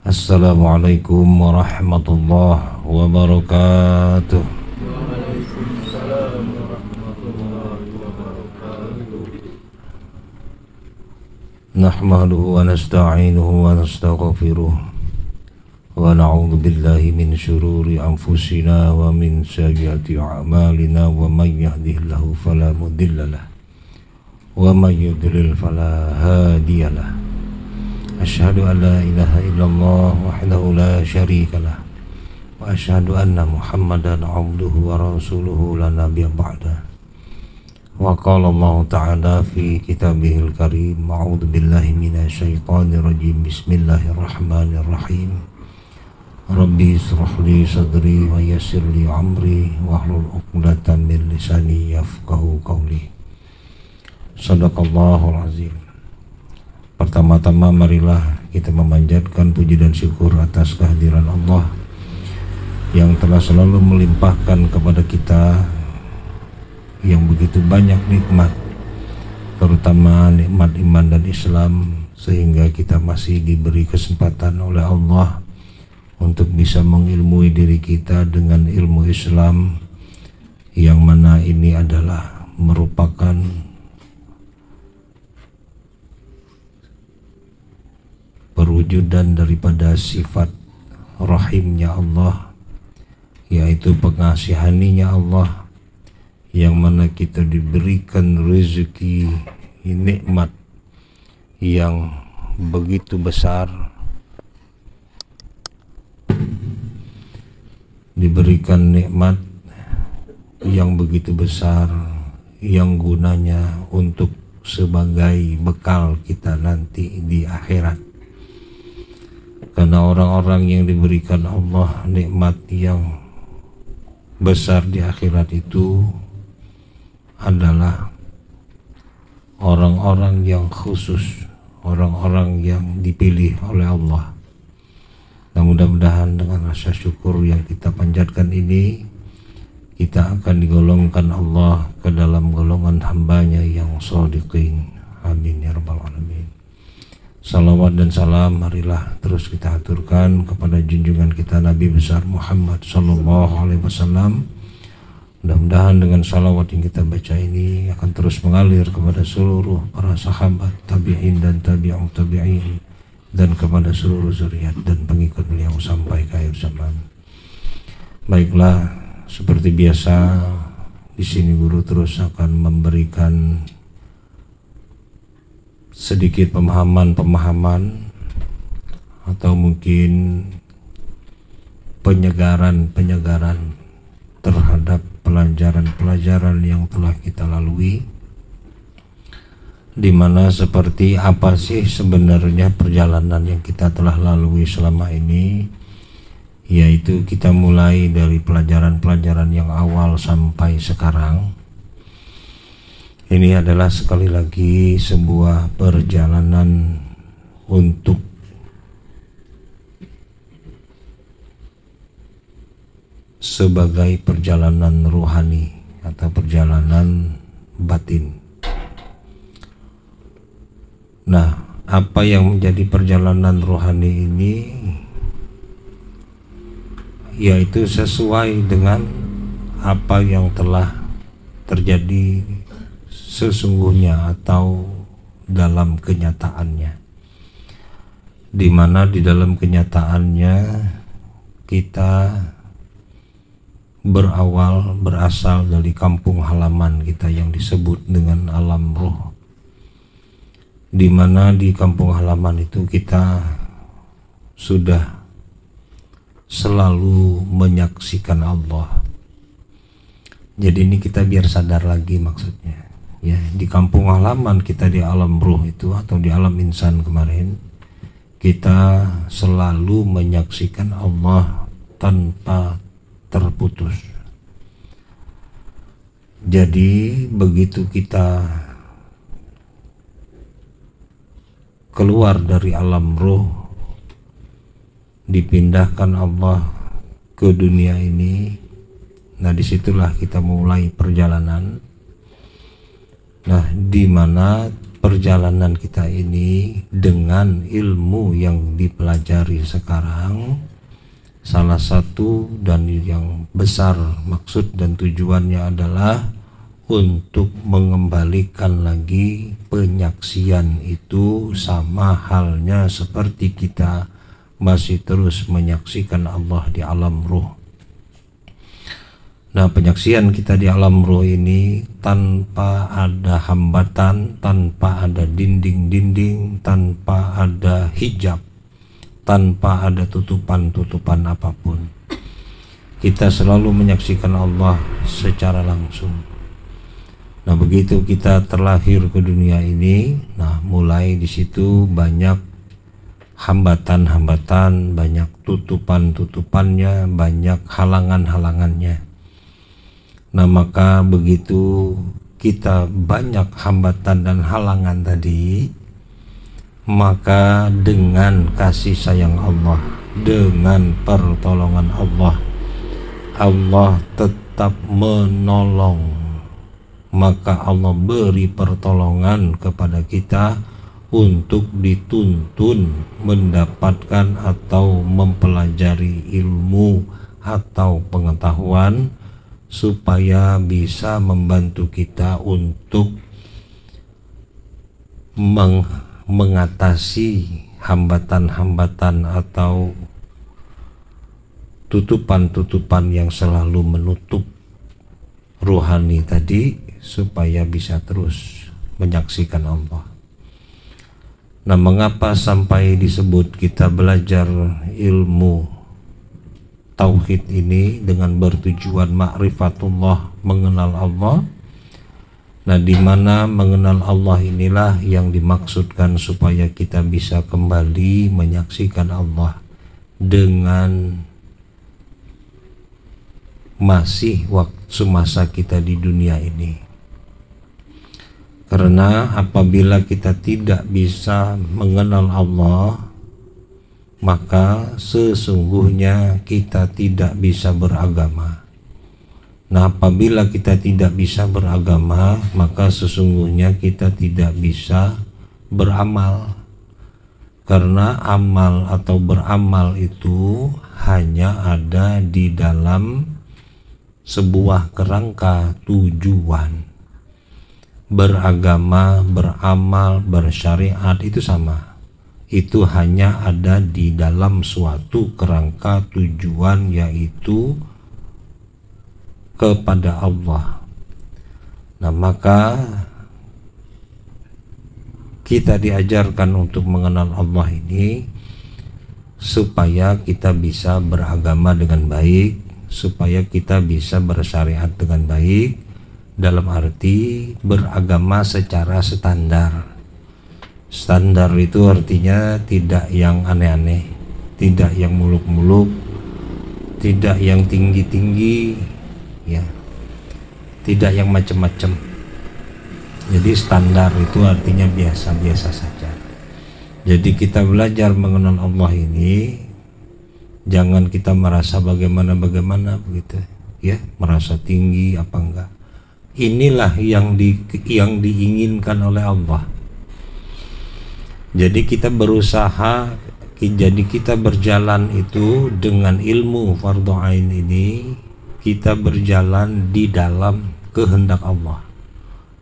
Assalamualaikum warahmatullahi wabarakatuh. Waalaikumsalam warahmatullahi wabarakatuh. Nahmaduhu wa nasta'inuhu wa nastaghfiruh wa na'udzu billahi min syururi anfusina wa min sayyiati a'malina wa may yahdihillahu fala mudhillalah wa may yudlil fala hadiyalah. Asyhadu an la ilaha illallah wahdahu la syarikalah wa asyhadu anna Muhammadan abduhu wa rasuluhu la nabiyya ba'da. Wa qala Allah ta'ala fi kitabihil karim, a'udzu billahi minasyaitonir rajim. Bismillahirrahmanirrahim. Rabbi ishrah li sadri wa yassir li amri wahlul 'uqdatam min lisani yafqahu qawli. Shadaqallahul azim. Pertama-tama marilah kita memanjatkan puji dan syukur atas kehadiran Allah yang telah selalu melimpahkan kepada kita yang begitu banyak nikmat, terutama nikmat iman dan Islam, sehingga kita masih diberi kesempatan oleh Allah untuk bisa mengilmui diri kita dengan ilmu Islam, yang mana ini adalah merupakan perwujudan daripada sifat rahimnya Allah, yaitu pengasihaninya Allah, yang mana kita diberikan rezeki nikmat yang begitu besar, diberikan nikmat yang begitu besar yang gunanya untuk sebagai bekal kita nanti di akhirat. Karena orang-orang yang diberikan Allah nikmat yang besar di akhirat itu adalah orang-orang yang khusus, orang-orang yang dipilih oleh Allah. Nah, mudah-mudahan dengan rasa syukur yang kita panjatkan ini, kita akan digolongkan Allah ke dalam golongan hambanya yang shodiqin. Amin ya rabbal alamin. Salawat dan salam marilah terus kita aturkan kepada junjungan kita Nabi besar Muhammad sallallahu alaihi wasallam. Mudah-mudahan dengan salawat yang kita baca ini akan terus mengalir kepada seluruh para sahabat, tabi'in dan tabi'ut tabi'in, dan kepada seluruh zuriat dan pengikut beliau sampai ke akhir zaman. Baiklah, seperti biasa di sini guru terus akan memberikan sedikit pemahaman atau mungkin penyegaran terhadap pelajaran-pelajaran yang telah kita lalui, di mana seperti apa sih sebenarnya perjalanan yang kita telah lalui selama ini, yaitu kita mulai dari pelajaran-pelajaran yang awal sampai sekarang. Ini adalah sekali lagi sebuah perjalanan untuk sebagai perjalanan rohani atau perjalanan batin. Nah, apa yang menjadi perjalanan rohani ini, yaitu sesuai dengan apa yang telah terjadi sesungguhnya atau dalam kenyataannya, di mana di dalam kenyataannya kita berasal dari kampung halaman kita yang disebut dengan alam roh, di mana di kampung halaman itu kita sudah selalu menyaksikan Allah. Jadi ini kita biar sadar lagi maksudnya. Ya, di kampung halaman kita di alam ruh itu atau di alam insan kemarin, kita selalu menyaksikan Allah tanpa terputus. Jadi begitu kita keluar dari alam ruh, dipindahkan Allah ke dunia ini, nah disitulah kita mulai perjalanan. Nah, di mana perjalanan kita ini dengan ilmu yang dipelajari sekarang, salah satu dan yang besar maksud dan tujuannya adalah untuk mengembalikan lagi penyaksian itu sama halnya seperti kita masih terus menyaksikan Allah di alam ruh. Nah, penyaksian kita di alam ruh ini tanpa ada hambatan, tanpa ada dinding-dinding, tanpa ada hijab, tanpa ada tutupan-tutupan apapun. Kita selalu menyaksikan Allah secara langsung. Nah, begitu kita terlahir ke dunia ini, nah mulai di situ banyak hambatan-hambatan, banyak tutupan-tutupannya, banyak halangan-halangannya. Nah, maka begitu kita banyak hambatan dan halangan tadi, maka dengan kasih sayang Allah, dengan pertolongan Allah, Allah tetap menolong. Maka Allah beri pertolongan kepada kita untuk dituntun mendapatkan atau mempelajari ilmu atau pengetahuan supaya bisa membantu kita untuk mengatasi hambatan-hambatan atau tutupan-tutupan yang selalu menutup ruhani tadi, supaya bisa terus menyaksikan Allah. Nah, mengapa sampai disebut kita belajar ilmu tauhid ini dengan bertujuan ma'rifatullah, mengenal Allah? Nah, di mana mengenal Allah inilah yang dimaksudkan supaya kita bisa kembali menyaksikan Allah dengan masih waktu masa kita di dunia ini. Karena apabila kita tidak bisa mengenal Allah, maka sesungguhnya kita tidak bisa beragama. Nah, apabila kita tidak bisa beragama, maka sesungguhnya kita tidak bisa beramal. Karena amal atau beramal itu hanya ada di dalam sebuah kerangka tujuan. Beragama, beramal, bersyariat itu sama. Itu hanya ada di dalam suatu kerangka tujuan, yaitu kepada Allah. Nah, maka kita diajarkan untuk mengenal Allah ini supaya kita bisa beragama dengan baik, supaya kita bisa bersyariat dengan baik, dalam arti beragama secara standar. Standar itu artinya tidak yang aneh-aneh, tidak yang muluk-muluk, tidak yang tinggi-tinggi, ya, tidak yang macam-macam. Jadi standar itu artinya biasa-biasa saja. Jadi kita belajar mengenal Allah ini, jangan kita merasa bagaimana begitu, ya, merasa tinggi apa enggak. Inilah yang diinginkan oleh Allah. Jadi kita berusaha, jadi kita berjalan itu dengan ilmu fardhu ain ini, kita berjalan di dalam kehendak Allah.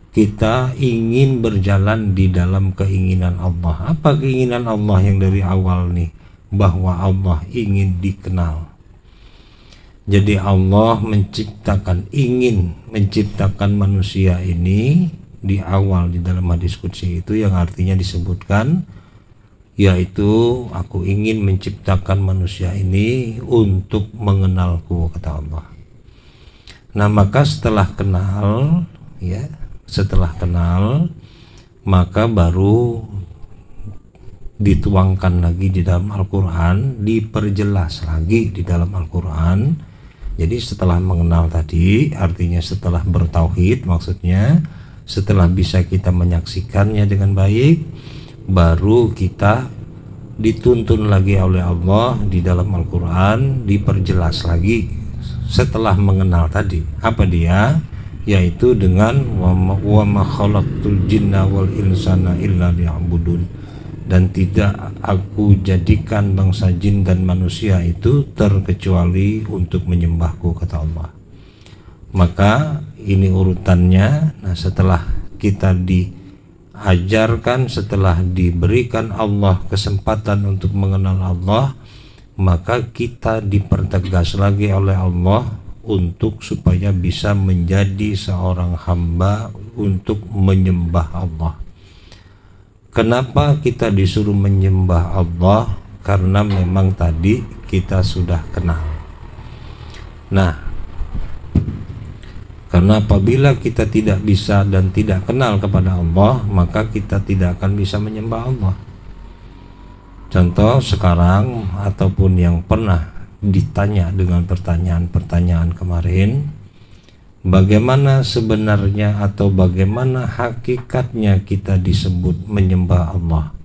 Kita ingin berjalan di dalam keinginan Allah. Apa keinginan Allah yang dari awal nih? Bahwa Allah ingin dikenal. Jadi Allah ingin menciptakan manusia ini di awal di dalam hadis qudsi itu, yang artinya disebutkan, yaitu aku ingin menciptakan manusia ini untuk mengenalku, kata Allah. Nah, maka setelah kenal, ya, setelah kenal, maka baru dituangkan lagi di dalam Al-Quran, diperjelas lagi di dalam Al-Quran. Jadi setelah mengenal tadi, artinya setelah bertauhid, maksudnya setelah bisa kita menyaksikannya dengan baik, baru kita dituntun lagi oleh Allah di dalam Al-Quran, diperjelas lagi setelah mengenal tadi. Apa dia? yaitu dengan wa ma khalaqtul jinna wal insana illa liya'budun, dan tidak aku jadikan bangsa jin dan manusia itu terkecuali untuk menyembahku, kata Allah. Maka ini urutannya. Nah, setelah kita diajarkan, setelah diberikan Allah kesempatan untuk mengenal Allah, maka kita dipertegas lagi oleh Allah untuk supaya bisa menjadi seorang hamba untuk menyembah Allah. Kenapa kita disuruh menyembah Allah? Karena memang tadi kita sudah kenal. Nah, karena apabila kita tidak bisa dan tidak kenal kepada Allah, maka kita tidak akan bisa menyembah Allah. Contoh sekarang, ataupun yang pernah ditanya dengan pertanyaan-pertanyaan kemarin, bagaimana sebenarnya atau bagaimana hakikatnya kita disebut menyembah Allah?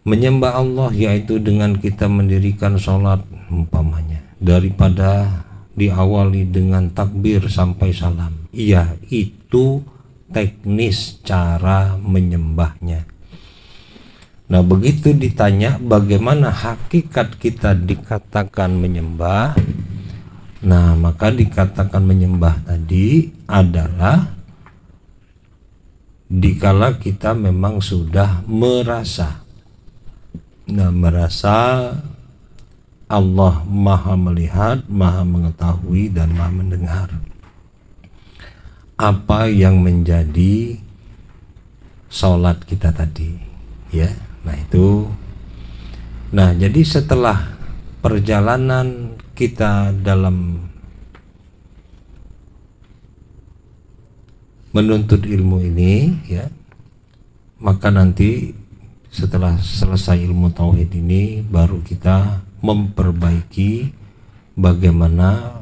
Menyembah Allah yaitu dengan kita mendirikan sholat umpamanya, daripada diawali dengan takbir sampai salam. Iya, itu teknis cara menyembahnya. Nah, begitu ditanya bagaimana hakikat kita dikatakan menyembah, nah maka dikatakan menyembah tadi adalah dikala kita memang sudah merasa, nah merasa Allah maha melihat, maha mengetahui, dan maha mendengar apa yang menjadi sholat kita tadi, ya. Nah itu, nah jadi setelah perjalanan kita dalam menuntut ilmu ini, ya, maka nanti setelah selesai ilmu tauhid ini baru kita memperbaiki bagaimana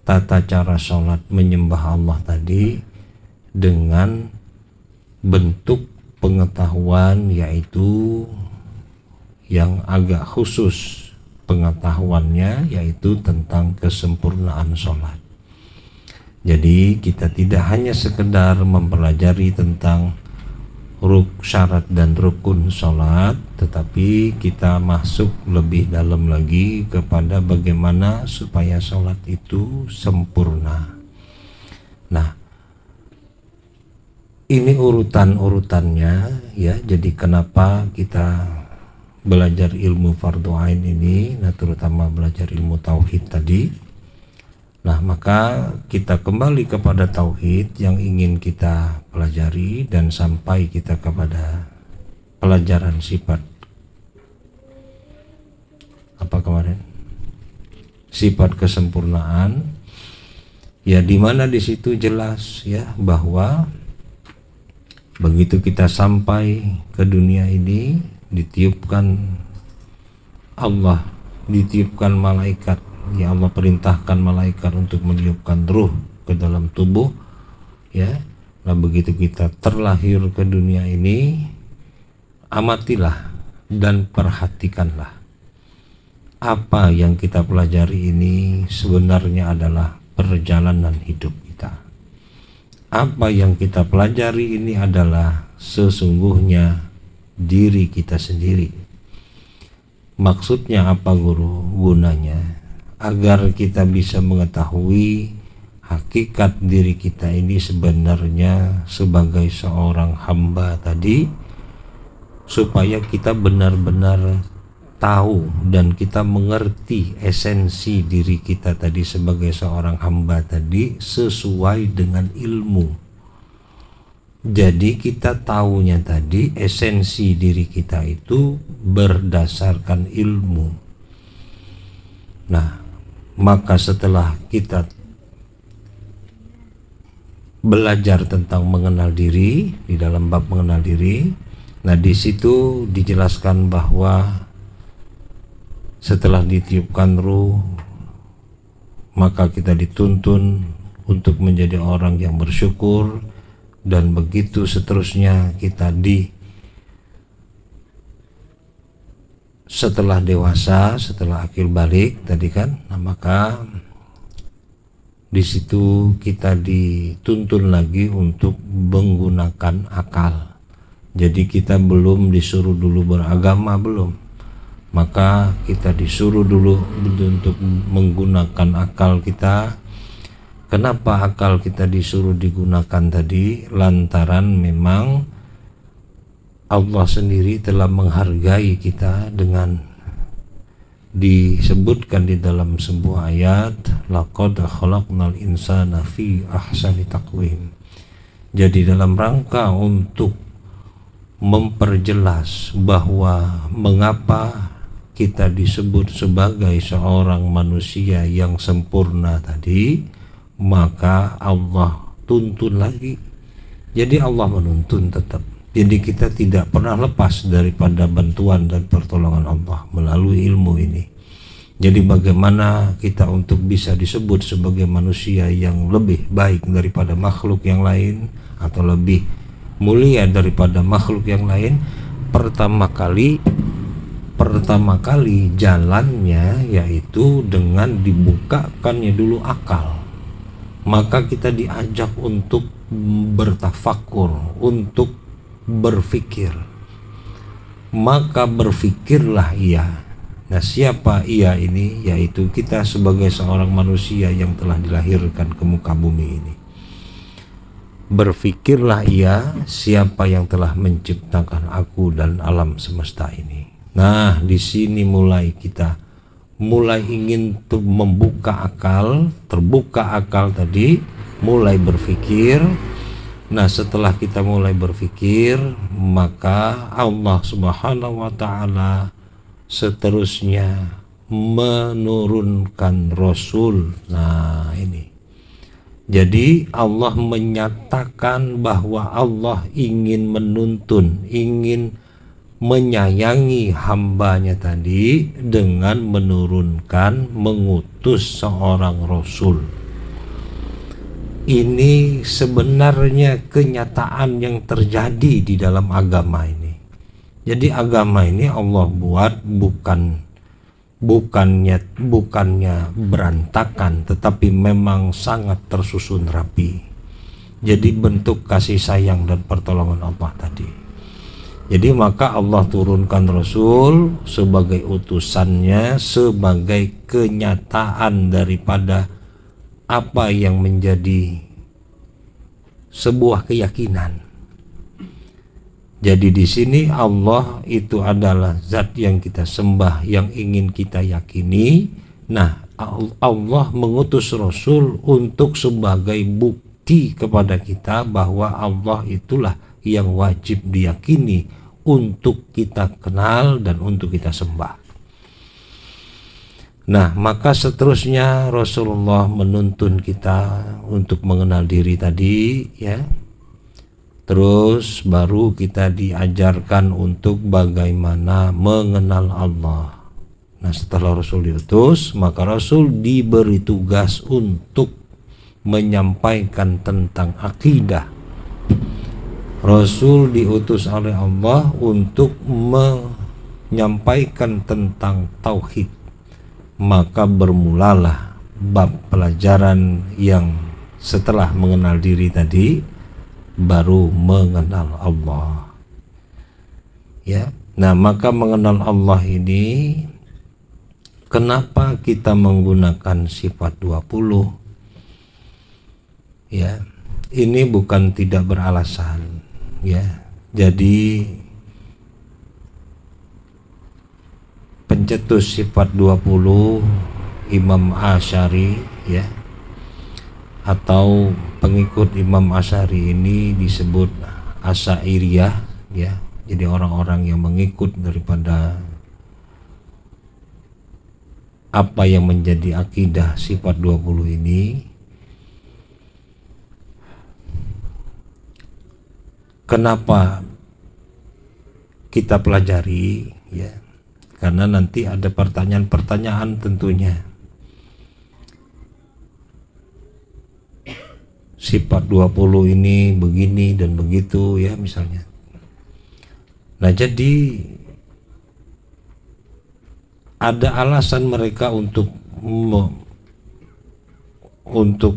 tata cara sholat menyembah Allah tadi dengan bentuk pengetahuan, yaitu yang agak khusus pengetahuannya, yaitu tentang kesempurnaan sholat. Jadi kita tidak hanya sekedar mempelajari tentang syarat dan rukun sholat, tetapi kita masuk lebih dalam lagi kepada bagaimana supaya sholat itu sempurna. Nah, ini urutan-urutannya, ya. Jadi kenapa kita belajar ilmu fardhu ain ini, nah terutama belajar ilmu tauhid tadi. Nah, maka kita kembali kepada tauhid yang ingin kita pelajari dan sampai kita kepada pelajaran sifat apa kemarin? Sifat kesempurnaan. Ya, di mana di situ jelas, ya, bahwa begitu kita sampai ke dunia ini, ditiupkan Allah, ditiupkan malaikat, ya Allah perintahkan malaikat untuk meniupkan ruh ke dalam tubuh, ya. Nah, begitu kita terlahir ke dunia ini, amatilah dan perhatikanlah apa yang kita pelajari ini sebenarnya adalah perjalanan hidup kita. Apa yang kita pelajari ini adalah sesungguhnya diri kita sendiri. Maksudnya apa, guru? Gunanya agar kita bisa mengetahui hakikat diri kita ini sebenarnya sebagai seorang hamba tadi, supaya kita benar-benar tahu dan kita mengerti esensi diri kita tadi sebagai seorang hamba tadi sesuai dengan ilmu. Jadi kita tahunya tadi esensi diri kita itu berdasarkan ilmu. Nah, maka setelah kita belajar tentang mengenal diri di dalam bab mengenal diri, nah di situ dijelaskan bahwa setelah ditiupkan ruh, maka kita dituntun untuk menjadi orang yang bersyukur, dan begitu seterusnya kita setelah dewasa, setelah akil balik tadi kan, nah maka Di situ kita dituntun lagi untuk menggunakan akal. Jadi kita belum disuruh dulu beragama, belum. Maka kita disuruh dulu untuk menggunakan akal kita. Kenapa akal kita disuruh digunakan tadi? Lantaran memang Allah sendiri telah menghargai kita dengan disebutkan di dalam sebuah ayat, laqad khalaqnal insana fi ahsani taqwim. Jadi dalam rangka untuk memperjelas bahwa mengapa kita disebut sebagai seorang manusia yang sempurna tadi, maka Allah tuntun lagi. Jadi Allah menuntun tetap. Jadi kita tidak pernah lepas daripada bantuan dan pertolongan Allah melalui ilmu ini. Jadi bagaimana kita untuk bisa disebut sebagai manusia yang lebih baik daripada makhluk yang lain atau lebih mulia daripada makhluk yang lain? Pertama kali jalannya yaitu dengan dibukakannya dulu akal. Maka kita diajak untuk bertafakur, untuk berfikir. Maka berfikirlah ia. Nah, siapa ia ini? Yaitu kita sebagai seorang manusia yang telah dilahirkan ke muka bumi ini. Berfikirlah ia, siapa yang telah menciptakan aku dan alam semesta ini. Nah, di sini kita mulai ingin membuka akal, terbuka akal tadi, mulai berfikir. Nah, setelah kita mulai berfikir, maka Allah Subhanahu wa ta'ala seterusnya menurunkan Rasul. Nah, ini. Jadi Allah menyatakan bahwa Allah ingin menuntun, ingin menyayangi hambanya tadi dengan menurunkan, mengutus seorang Rasul. Ini sebenarnya kenyataan yang terjadi di dalam agama ini. Jadi agama ini Allah buat bukannya berantakan, tetapi memang sangat tersusun rapi. Jadi bentuk kasih sayang dan pertolongan Allah tadi. Jadi maka Allah turunkan Rasul sebagai utusannya, sebagai kenyataan daripada apa yang menjadi sebuah keyakinan. Jadi di sini Allah itu adalah zat yang kita sembah, yang ingin kita yakini. Nah, Allah mengutus Rasul untuk sebagai bukti kepada kita bahwa Allah itulah yang wajib diyakini, untuk kita kenal dan untuk kita sembah. Nah, maka seterusnya Rasulullah menuntun kita untuk mengenal diri tadi, ya. Terus baru kita diajarkan untuk bagaimana mengenal Allah. Nah, setelah Rasul diutus, maka Rasul diberi tugas untuk menyampaikan tentang akidah. Rasul diutus oleh Allah untuk menyampaikan tentang tauhid. Maka bermulalah bab pelajaran yang setelah mengenal diri tadi, baru mengenal Allah. Ya. Nah, maka mengenal Allah ini, kenapa kita menggunakan sifat 20? Ya. Ini bukan tidak beralasan, ya. Jadi pencetus sifat 20 Imam Asy'ari, ya, atau pengikut Imam Asy'ari ini disebut Asy'ariyah, ya. Jadi orang-orang yang mengikut daripada apa yang menjadi akidah sifat 20 ini. Kenapa kita pelajari, ya? Karena nanti ada pertanyaan-pertanyaan tentunya. Sifat 20 ini begini dan begitu, ya, misalnya. Nah, jadi ada alasan mereka untuk untuk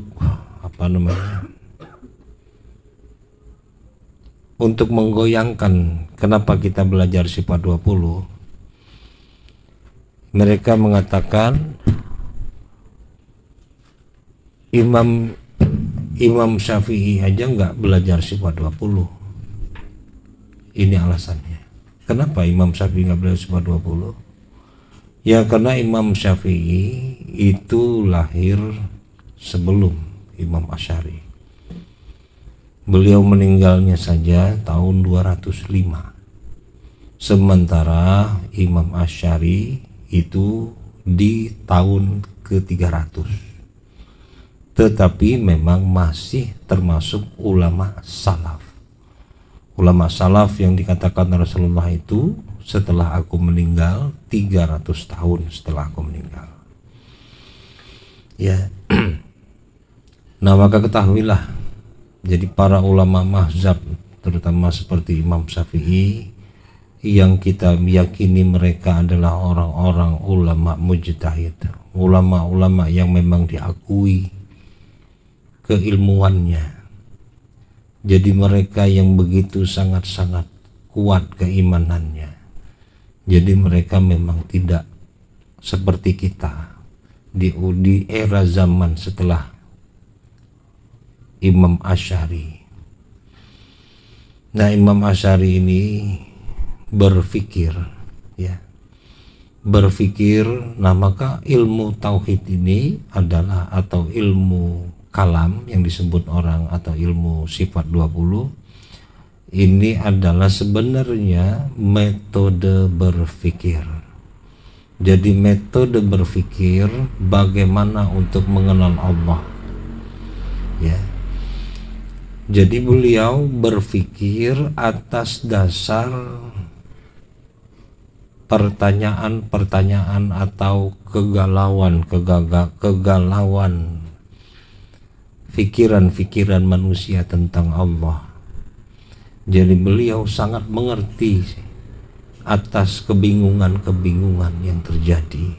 apa namanya, untuk menggoyangkan kenapa kita belajar sifat 20. Mereka mengatakan Imam Syafi'i aja nggak belajar sifat 20. Ini alasannya. Kenapa Imam Syafi'i nggak belajar sifat 20? Ya karena Imam Syafi'i itu lahir sebelum Imam Asy'ari. Beliau meninggalnya saja tahun 205. Sementara Imam Asy'ari itu di tahun ke-300. Tetapi memang masih termasuk ulama salaf. Ulama salaf yang dikatakan Rasulullah itu setelah aku meninggal, 300 tahun setelah aku meninggal. Ya. Nah, maka ketahuilah, jadi para ulama mazhab terutama seperti Imam Syafi'i yang kita meyakini mereka adalah orang-orang ulama mujtahid, ulama-ulama yang memang diakui keilmuannya. Jadi mereka yang begitu sangat-sangat kuat keimanannya. Jadi mereka memang tidak seperti kita di era zaman setelah Imam Asy'ari. Nah, Imam Asy'ari ini berpikir, ya, berpikir. Nah, maka ilmu tauhid ini adalah, atau ilmu kalam yang disebut orang, atau ilmu sifat 20, ini adalah sebenarnya metode berpikir. Jadi metode berpikir bagaimana untuk mengenal Allah, ya. Jadi beliau berpikir atas dasar pertanyaan-pertanyaan atau kegalauan pikiran-pikiran manusia tentang Allah. Jadi beliau sangat mengerti atas kebingungan-kebingungan yang terjadi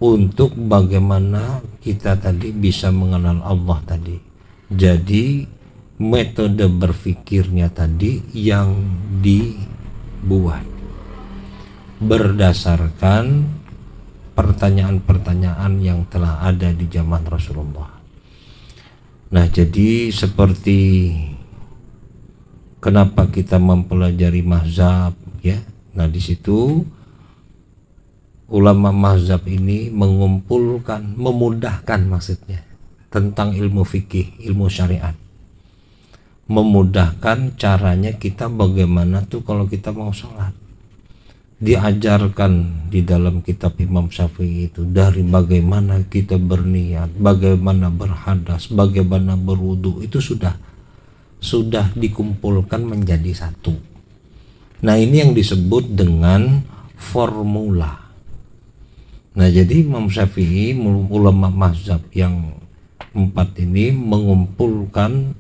untuk bagaimana kita tadi bisa mengenal Allah tadi. Jadi metode berpikirnya tadi yang dibuat berdasarkan pertanyaan-pertanyaan yang telah ada di zaman Rasulullah. Nah, jadi seperti kenapa kita mempelajari mazhab, ya. Nah, di situ ulama mazhab ini mengumpulkan, memudahkan maksudnya tentang ilmu fikih, ilmu syariat. Memudahkan caranya kita bagaimana tuh kalau kita mau sholat. Diajarkan di dalam kitab Imam Syafi'i itu dari bagaimana kita berniat, bagaimana berhadas, bagaimana berwudu, itu sudah dikumpulkan menjadi satu. Nah, ini yang disebut dengan formula. Nah, jadi Imam Syafi'i, ulama mazhab yang 4 ini mengumpulkan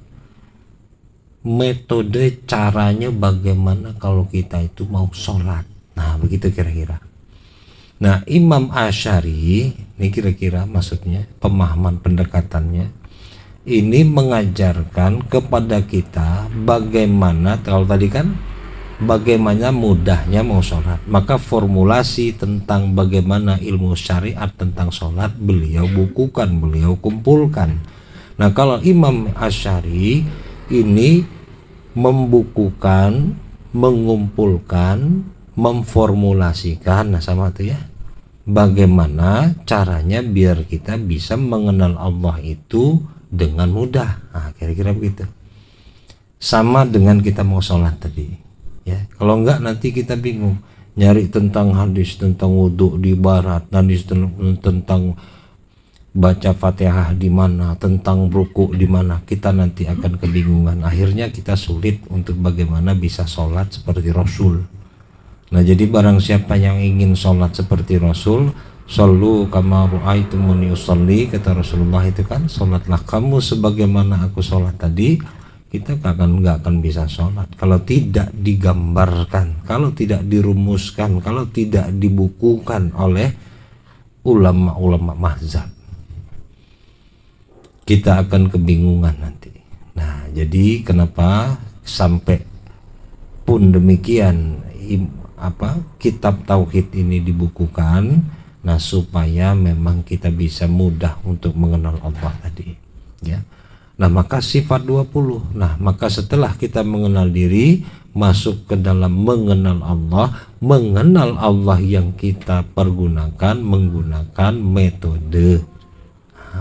metode caranya bagaimana kalau kita itu mau sholat. Nah, begitu kira-kira. Nah, Imam Asy'ari ini kira-kira maksudnya pemahaman pendekatannya ini mengajarkan kepada kita bagaimana, kalau tadi kan bagaimana mudahnya mau sholat, maka formulasi tentang bagaimana ilmu syariat tentang sholat beliau bukukan, beliau kumpulkan. Nah, kalau Imam Asy'ari ini membukukan, mengumpulkan, memformulasikan, nah sama tuh ya, bagaimana caranya biar kita bisa mengenal Allah itu dengan mudah. Nah, kira-kira begitu. Sama dengan kita mau sholat tadi, ya. Kalau enggak nanti kita bingung nyari tentang hadis tentang wudhu di barat, hadis tentang baca Fatihah di mana, tentang ruku di mana, kita nanti akan kebingungan. Akhirnya kita sulit untuk bagaimana bisa sholat seperti Rasul. Nah, jadi barang siapa yang ingin sholat seperti Rasul, shollu kama ra'aitumuni usolli, kata Rasulullah itu kan, sholatlah kamu sebagaimana aku sholat tadi. Kita nggak akan bisa sholat kalau tidak digambarkan, kalau tidak dirumuskan, kalau tidak dibukukan oleh ulama-ulama mazhab. kita akan kebingungan nanti. Nah, jadi kenapa sampai pun demikian kitab tauhid ini dibukukan, nah supaya memang kita bisa mudah untuk mengenal Allah tadi, ya. Nah, maka sifat 20. Nah, maka setelah kita mengenal diri, masuk ke dalam mengenal Allah yang kita pergunakan menggunakan metode,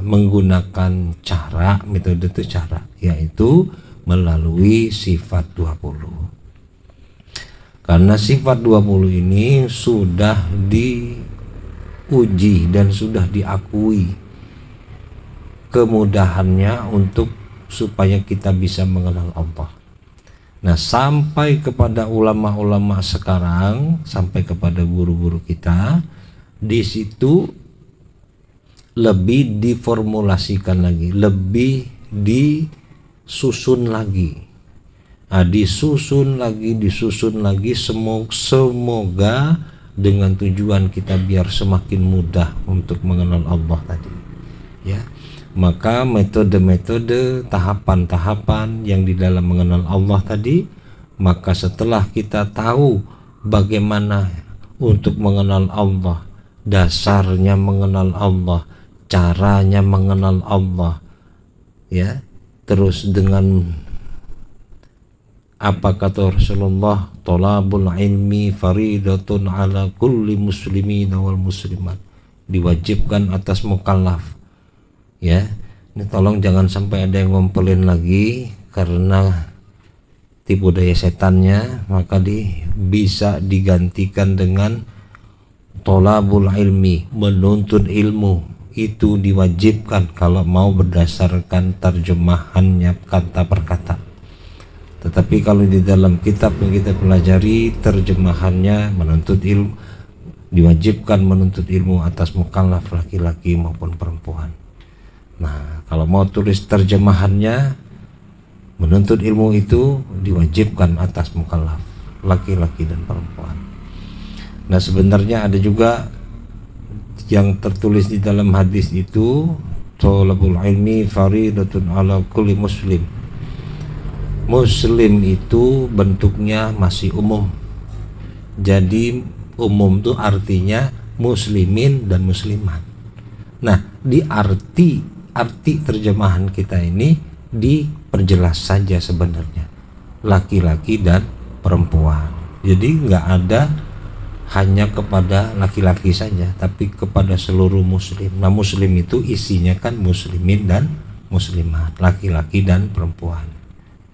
menggunakan cara, metode itu cara, yaitu melalui sifat 20. Karena sifat 20 ini sudah diuji dan sudah diakui kemudahannya untuk supaya kita bisa mengenal Allah. Nah, sampai kepada ulama-ulama sekarang, sampai kepada guru-guru kita, di situ lebih diformulasikan lagi, lebih disusun lagi. Nah, disusun lagi, semoga dengan tujuan kita biar semakin mudah untuk mengenal Allah tadi, ya. Maka metode-metode, tahapan-tahapan yang di dalam mengenal Allah tadi, maka setelah kita tahu bagaimana untuk mengenal Allah, dasarnya mengenal Allah, caranya mengenal Allah, ya, terus dengan apa kata Rasulullah, thalabul ilmi faridatun ala kulli muslimin wal muslimat, diwajibkan atas mukallaf. Ya, ini tolong jangan sampai ada yang ngumpulin lagi karena tipu daya setannya, maka bisa digantikan dengan thalabul ilmi, menuntut ilmu itu diwajibkan kalau mau berdasarkan terjemahannya kata per kata. Tetapi kalau di dalam kitab yang kita pelajari terjemahannya menuntut ilmu, diwajibkan menuntut ilmu atas mukallaf laki-laki maupun perempuan. Nah, kalau mau tulis terjemahannya, menuntut ilmu itu diwajibkan atas mukallaf laki-laki dan perempuan. Nah, sebenarnya ada juga yang tertulis di dalam hadis itu, thalabul ilmi faridatun ala kulli muslim. Muslim itu bentuknya masih umum. Jadi umum itu artinya muslimin dan muslimat. Nah, di arti terjemahan kita ini diperjelas saja sebenarnya laki-laki dan perempuan. Jadi nggak ada hanya kepada laki-laki saja, tapi kepada seluruh muslim. Nah, muslim itu isinya kan muslimin dan muslimat, laki-laki dan perempuan.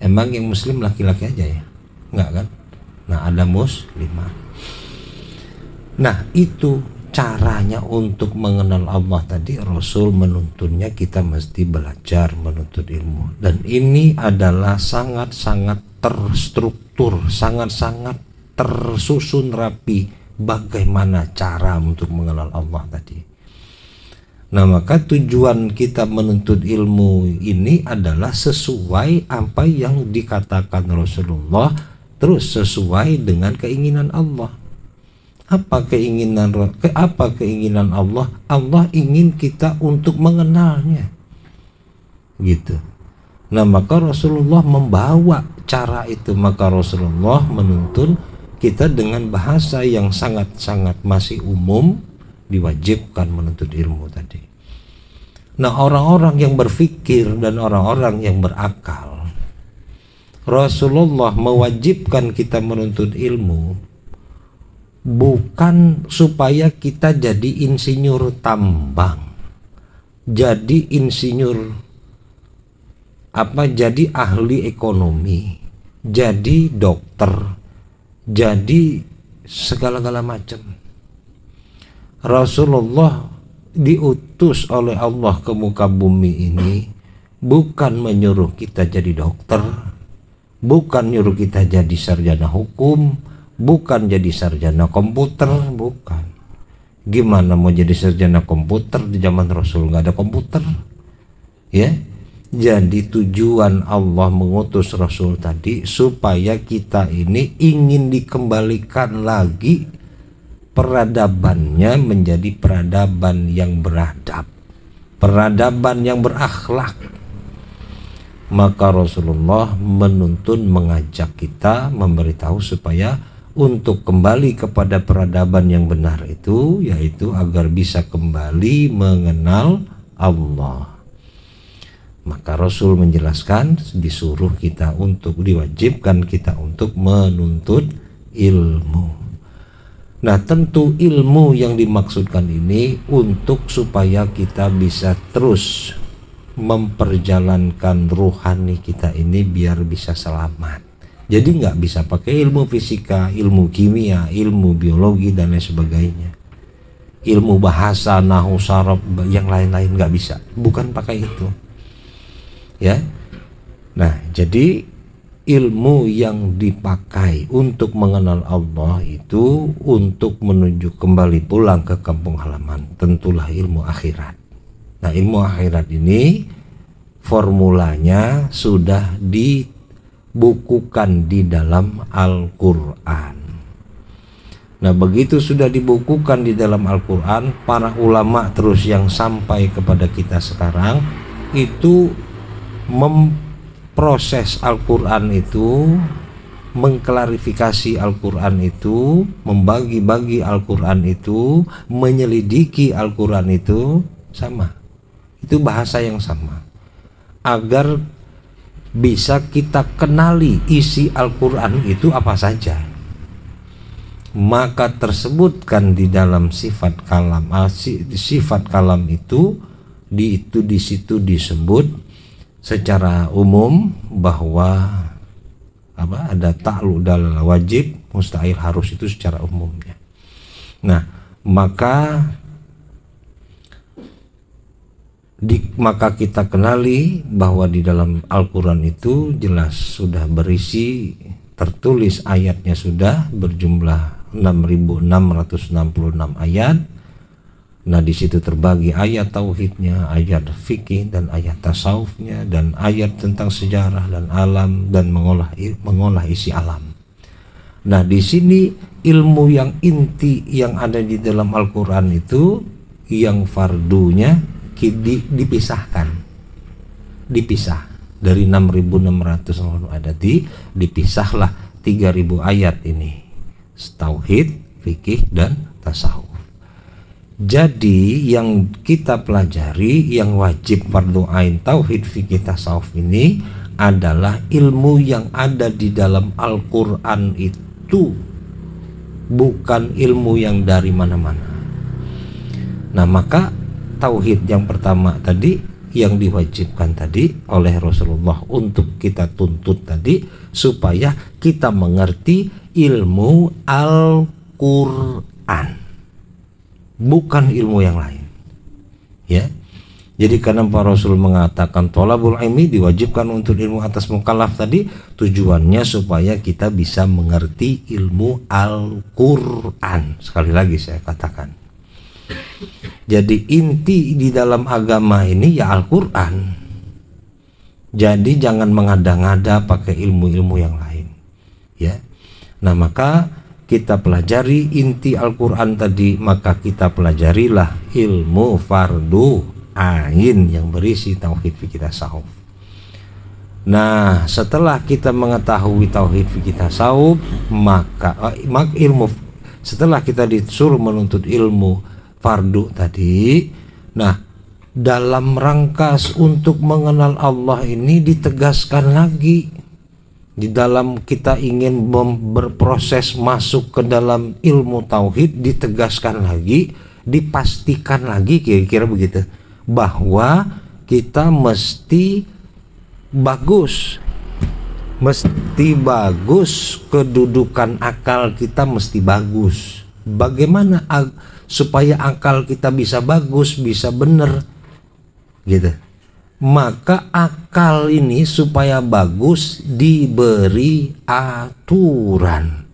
Emang yang muslim laki-laki aja ya? Nggak kan? Nah, ada muslimat. Nah, itu caranya untuk mengenal Allah tadi. Rasul menuntunnya kita mesti belajar menuntut ilmu, dan ini adalah sangat-sangat terstruktur, sangat-sangat tersusun rapi bagaimana cara untuk mengenal Allah tadi. Nah, maka tujuan kita menuntut ilmu ini adalah sesuai apa yang dikatakan Rasulullah, terus sesuai dengan keinginan Allah. Apa keinginan Allah? Allah ingin kita untuk mengenalnya, gitu. Nah, maka Rasulullah membawa cara itu, maka Rasulullah menuntun kita dengan bahasa yang sangat-sangat masih umum, diwajibkan menuntut ilmu tadi. Nah, orang-orang yang berpikir dan orang-orang yang berakal, Rasulullah mewajibkan kita menuntut ilmu bukan supaya kita jadi insinyur tambang, jadi insinyur jadi ahli ekonomi, jadi dokter, jadi segala-gala macam. Rasulullah diutus oleh Allah ke muka bumi ini bukan menyuruh kita jadi dokter, bukan nyuruh kita jadi sarjana hukum, bukan jadi sarjana komputer, bukan. Gimana mau jadi sarjana komputer di zaman Rasul nggak ada komputer, ya? Jadi tujuan Allah mengutus Rasul tadi supaya kita ini ingin dikembalikan lagi peradabannya menjadi peradaban yang beradab, peradaban yang berakhlak. Maka Rasulullah menuntun, mengajak kita, memberitahu supaya untuk kembali kepada peradaban yang benar itu, yaitu agar bisa kembali mengenal Allah. Maka Rasul menjelaskan, disuruh kita untuk, diwajibkan kita untuk menuntut ilmu. Nah, tentu ilmu yang dimaksudkan ini untuk supaya kita bisa terus memperjalankan ruhani kita ini biar bisa selamat. Jadi nggak bisa pakai ilmu fisika, ilmu kimia, ilmu biologi dan lain sebagainya. Ilmu bahasa, nahwu, saraf, yang lain-lain nggak bisa. Bukan pakai itu. Ya. Nah, jadi ilmu yang dipakai untuk mengenal Allah itu untuk menuju kembali pulang ke kampung halaman, tentulah ilmu akhirat. Nah, ilmu akhirat ini formulanya sudah dibukukan di dalam Al-Quran. Nah, begitu sudah dibukukan di dalam Al-Quran, para ulama terus yang sampai kepada kita sekarang itu memproses Al-Quran itu, mengklarifikasi Al-Quran itu, membagi-bagi Al-Quran itu, menyelidiki Al-Quran itu sama. Itu bahasa yang sama. Agar bisa kita kenali isi Al-Quran itu apa saja. Maka tersebutkan di dalam sifat kalam. Sifat kalam itu di situ disebut secara umum bahwa ada ta'lu dalal wajib, mustahil, harus, itu secara umumnya. Nah, maka kita kenali bahwa di dalam Al-Quran itu jelas sudah berisi, tertulis ayatnya sudah berjumlah 6.666 ayat. Nah, di situ terbagi ayat tauhidnya, ayat fikih, dan ayat tasawufnya, dan ayat tentang sejarah dan alam, dan mengolah isi alam. Nah, di sini ilmu yang inti yang ada di dalam Al-Quran itu, yang fardunya dipisah dari 6.600 ayat, dipisahlah 3.000 ayat ini, tauhid, fikih, dan tasawuf. Jadi yang kita pelajari, yang wajib fardu ain, tauhid, fikih, tasawuf ini adalah ilmu yang ada di dalam Al-Quran itu, bukan ilmu yang dari mana-mana. Nah, maka tauhid yang pertama tadi, yang diwajibkan tadi oleh Rasulullah untuk kita tuntut tadi, supaya kita mengerti ilmu Al-Quran, bukan ilmu yang lain. Ya. Jadi karena Pak Rasul mengatakan thalabul ilmi, diwajibkan untuk ilmu atas mukallaf tadi, tujuannya supaya kita bisa mengerti ilmu Al-Quran. Sekali lagi saya katakan, jadi inti di dalam agama ini ya Al-Quran. Jadi jangan mengada-ngada pakai ilmu-ilmu yang lain. Ya. Nah, maka kita pelajari inti Al-Quran tadi, maka kita pelajarilah ilmu fardu ain yang berisi tauhid, fikih, tasawuf. Nah, setelah kita mengetahui tauhid, fikih, tasawuf, maka ilmu, setelah kita disuruh menuntut ilmu fardu tadi, nah, dalam rangka untuk mengenal Allah ini ditegaskan lagi. Di dalam kita ingin berproses masuk ke dalam ilmu tauhid, ditegaskan lagi, dipastikan lagi, kira-kira begitu, bahwa kita mesti bagus, kedudukan akal kita mesti bagus. Bagaimana supaya akal kita bisa bagus, bisa benar, gitu? Maka akal ini supaya bagus diberi aturan.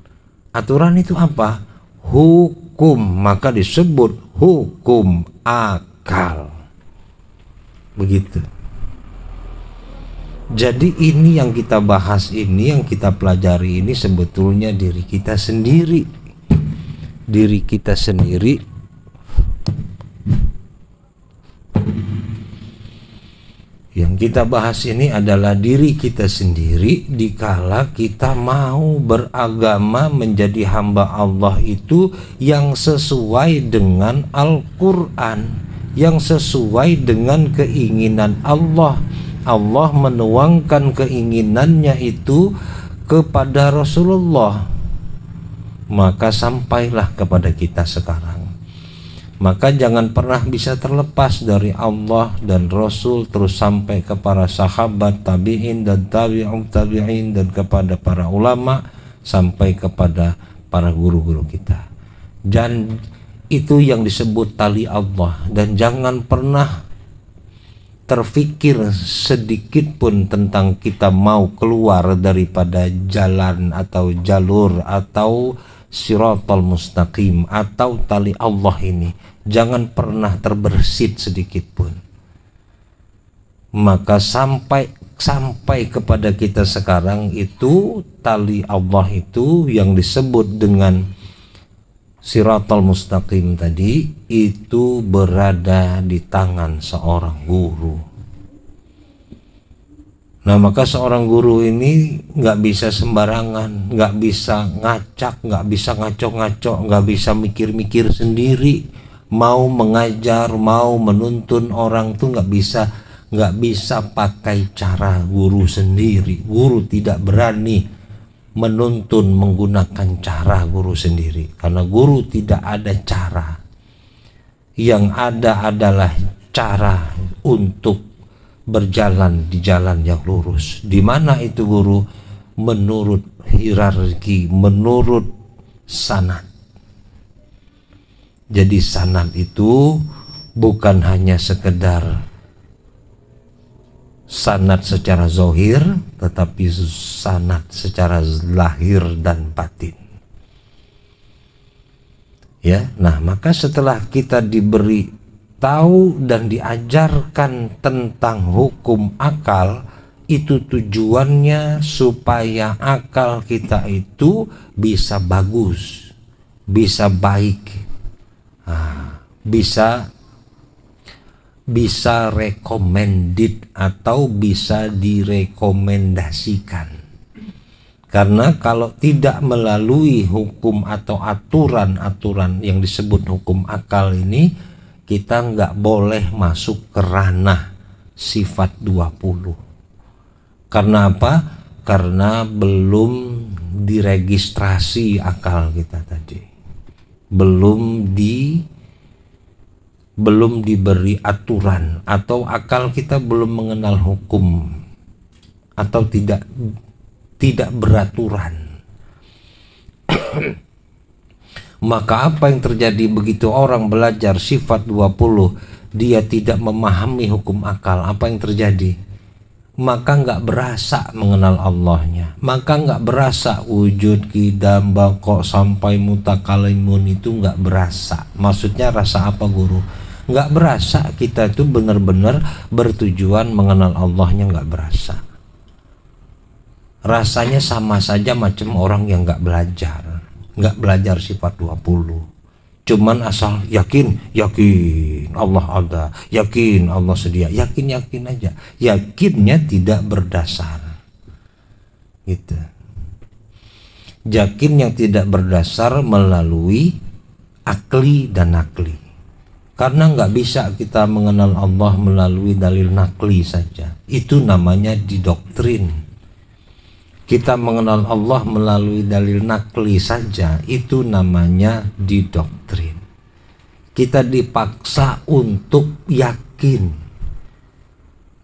Aturan itu apa? Hukum. Maka disebut hukum akal. Begitu. Jadi ini yang kita bahas ini, yang kita pelajari ini sebetulnya diri kita sendiri. Diri kita sendiri Yang kita bahas ini adalah diri kita sendiri dikala kita mau beragama menjadi hamba Allah itu yang sesuai dengan Al-Quran, yang sesuai dengan keinginan Allah. Allah menuangkan keinginannya itu kepada Rasulullah, maka sampailah kepada kita sekarang. Maka jangan pernah bisa terlepas dari Allah dan Rasul, terus sampai kepada sahabat, tabi'in dan tabi'ut tabi'in, dan kepada para ulama, sampai kepada para guru-guru kita. Dan itu yang disebut tali Allah. Dan jangan pernah terfikir sedikit pun tentang kita mau keluar daripada jalan atau jalur atau Siratal mustaqim atau tali Allah ini. Jangan pernah terbersit sedikit pun. Maka sampai kepada kita sekarang itu tali Allah itu yang disebut dengan Siratal mustaqim tadi, itu berada di tangan seorang guru. Nah, maka seorang guru ini nggak bisa sembarangan, nggak bisa ngacak, nggak bisa ngaco-ngaco, nggak bisa mikir-mikir sendiri. Mau mengajar, mau menuntun orang tuh nggak bisa pakai cara guru sendiri. Guru tidak berani menuntun menggunakan cara guru sendiri, karena guru tidak ada cara. Yang ada adalah cara untuk berjalan di jalan yang lurus. Di mana itu guru? Menurut hierarki, menurut sanad. Jadi sanad itu bukan hanya sekedar sanad secara zahir, tetapi sanad secara lahir dan batin. Ya, nah maka setelah kita diberi tahu dan diajarkan tentang hukum akal, itu tujuannya supaya akal kita itu bisa bagus, bisa baik, bisa recommended atau bisa direkomendasikan. Karena kalau tidak melalui hukum atau aturan-aturan yang disebut hukum akal ini, kita nggak boleh masuk ke ranah sifat 20. Karena apa? Karena belum diregistrasi akal kita tadi, belum diberi aturan, atau akal kita belum mengenal hukum atau tidak beraturan. Maka apa yang terjadi begitu orang belajar sifat 20, dia tidak memahami hukum akal? Apa yang terjadi? Maka nggak berasa mengenal Allahnya, maka nggak berasa wujud, qidam, baqo sampai mutakalimun, itu nggak berasa. Maksudnya rasa apa guru? Nggak berasa kita itu benar-benar bertujuan mengenal Allahnya, nggak berasa. Rasanya sama saja macam orang yang nggak belajar sifat 20, cuman asal yakin Allah ada, yakin Allah sedia, yakin aja, yakinnya tidak berdasar gitu. Yakin yang tidak berdasar melalui akli dan nakli, karena nggak bisa kita mengenal Allah melalui dalil nakli saja, itu namanya didoktrin. Kita mengenal Allah melalui dalil nakli saja, itu namanya didoktrin. Kita dipaksa untuk yakin.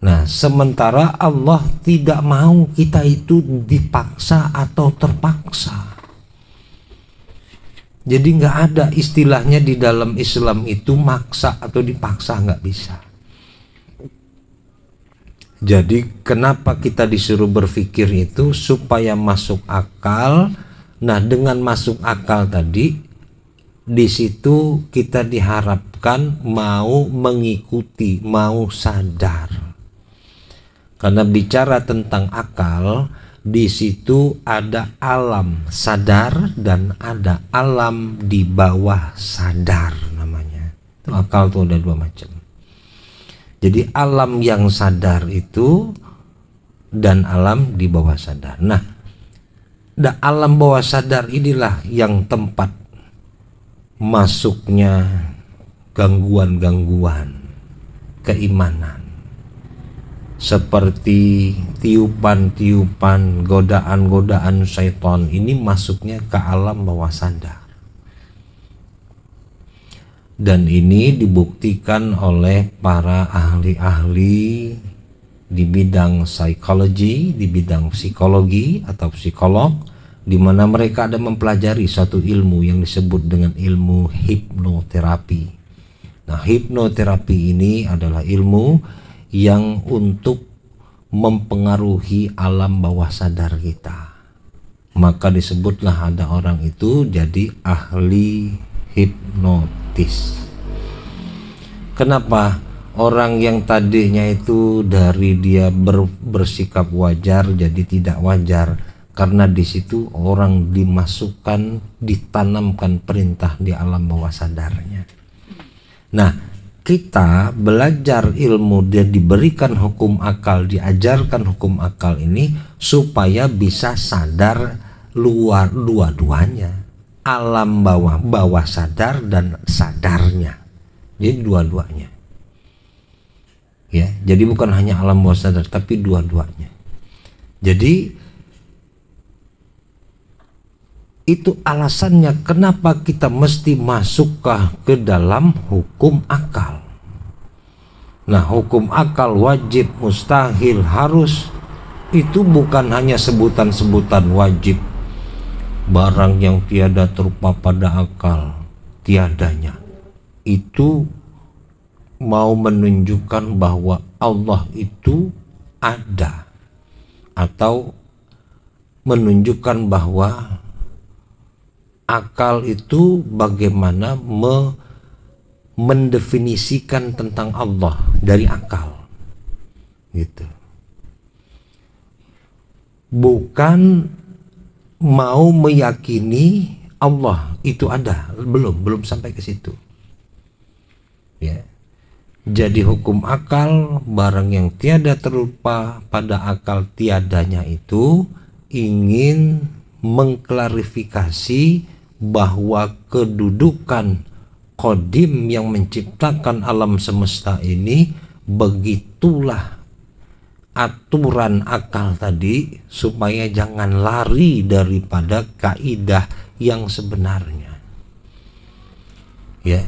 Nah, sementara Allah tidak mau kita itu dipaksa atau terpaksa. Jadi nggak ada istilahnya di dalam Islam itu maksa atau dipaksa, nggak bisa. Jadi kenapa kita disuruh berpikir itu? Supaya masuk akal. Nah, dengan masuk akal tadi, di situ kita diharapkan mau mengikuti, mau sadar. Karena bicara tentang akal, di situ ada alam sadar dan ada alam di bawah sadar namanya. Itu akal tuh ada dua macam. Jadi alam yang sadar itu dan alam di bawah sadar. Nah, alam bawah sadar inilah yang tempat masuknya gangguan-gangguan keimanan, seperti tiupan-tiupan, godaan-godaan syaitan ini masuknya ke alam bawah sadar. Dan ini dibuktikan oleh para ahli-ahli di bidang psikologi, di bidang psikologi atau psikolog, di mana mereka ada mempelajari suatu ilmu yang disebut dengan ilmu hipnoterapi. Nah, hipnoterapi ini adalah ilmu yang untuk mempengaruhi alam bawah sadar kita. Maka disebutlah ada orang itu jadi ahli hipnotis. Kenapa? Orang yang tadinya itu dari dia bersikap wajar jadi tidak wajar, karena di situ orang dimasukkan, ditanamkan perintah di alam bawah sadarnya. Nah, kita belajar ilmu, dia diberikan hukum akal, diajarkan hukum akal ini supaya bisa sadar luar dua-duanya, alam bawah sadar dan sadarnya. Jadi dua-duanya. Ya, jadi bukan hanya alam bawah sadar tapi dua-duanya. Jadi itu alasannya kenapa kita mesti masuk ke dalam hukum akal. Nah, hukum akal wajib, mustahil, harus, itu bukan hanya sebutan-sebutan wajib. Barang yang tiada terupa pada akal, tiadanya. Itu mau menunjukkan bahwa Allah itu ada, atau menunjukkan bahwa akal itu bagaimana mendefinisikan tentang Allah dari akal, gitu. Bukan mau meyakini Allah itu ada, belum sampai ke situ. Ya. Jadi hukum akal, barang yang tiada terupa pada akal tiadanya itu ingin mengklarifikasi bahwa kedudukan Qadim yang menciptakan alam semesta ini, begitulah aturan akal tadi, supaya jangan lari daripada kaidah yang sebenarnya. Ya.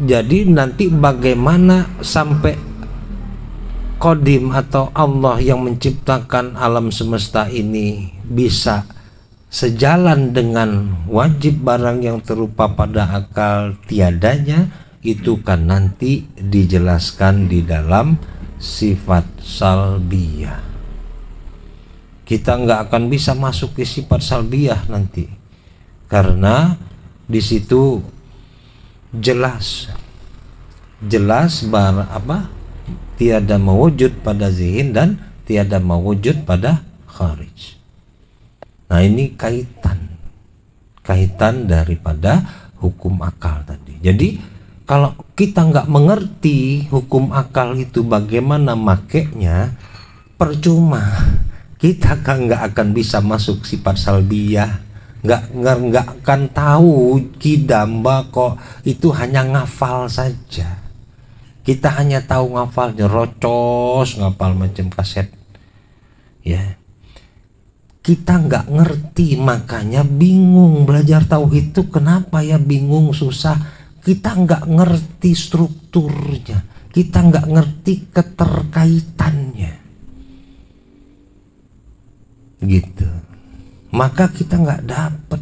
Jadi nanti bagaimana sampai Qadim atau Allah yang menciptakan alam semesta ini bisa sejalan dengan wajib barang yang terupa pada akal tiadanya, itu kan nanti dijelaskan di dalam sifat salbiyah. Kita nggak akan bisa masuk ke sifat salbiyah nanti, karena di situ jelas tiada mewujud pada zihin dan tiada mewujud pada kharij. Nah, ini kaitan daripada hukum akal tadi. Jadi kalau kita nggak mengerti hukum akal itu bagaimana makainya, percuma, kita kan nggak akan bisa masuk sifat salbiyah. Nggak akan tahu kidamba kok, itu hanya ngafal saja. Kita hanya tahu ngafal, nyerocos, ngapal macam kaset. Ya, kita nggak ngerti, makanya bingung belajar tauhid itu. Kenapa ya bingung, susah? Kita nggak ngerti strukturnya, kita nggak ngerti keterkaitannya, gitu. Maka kita nggak dapat.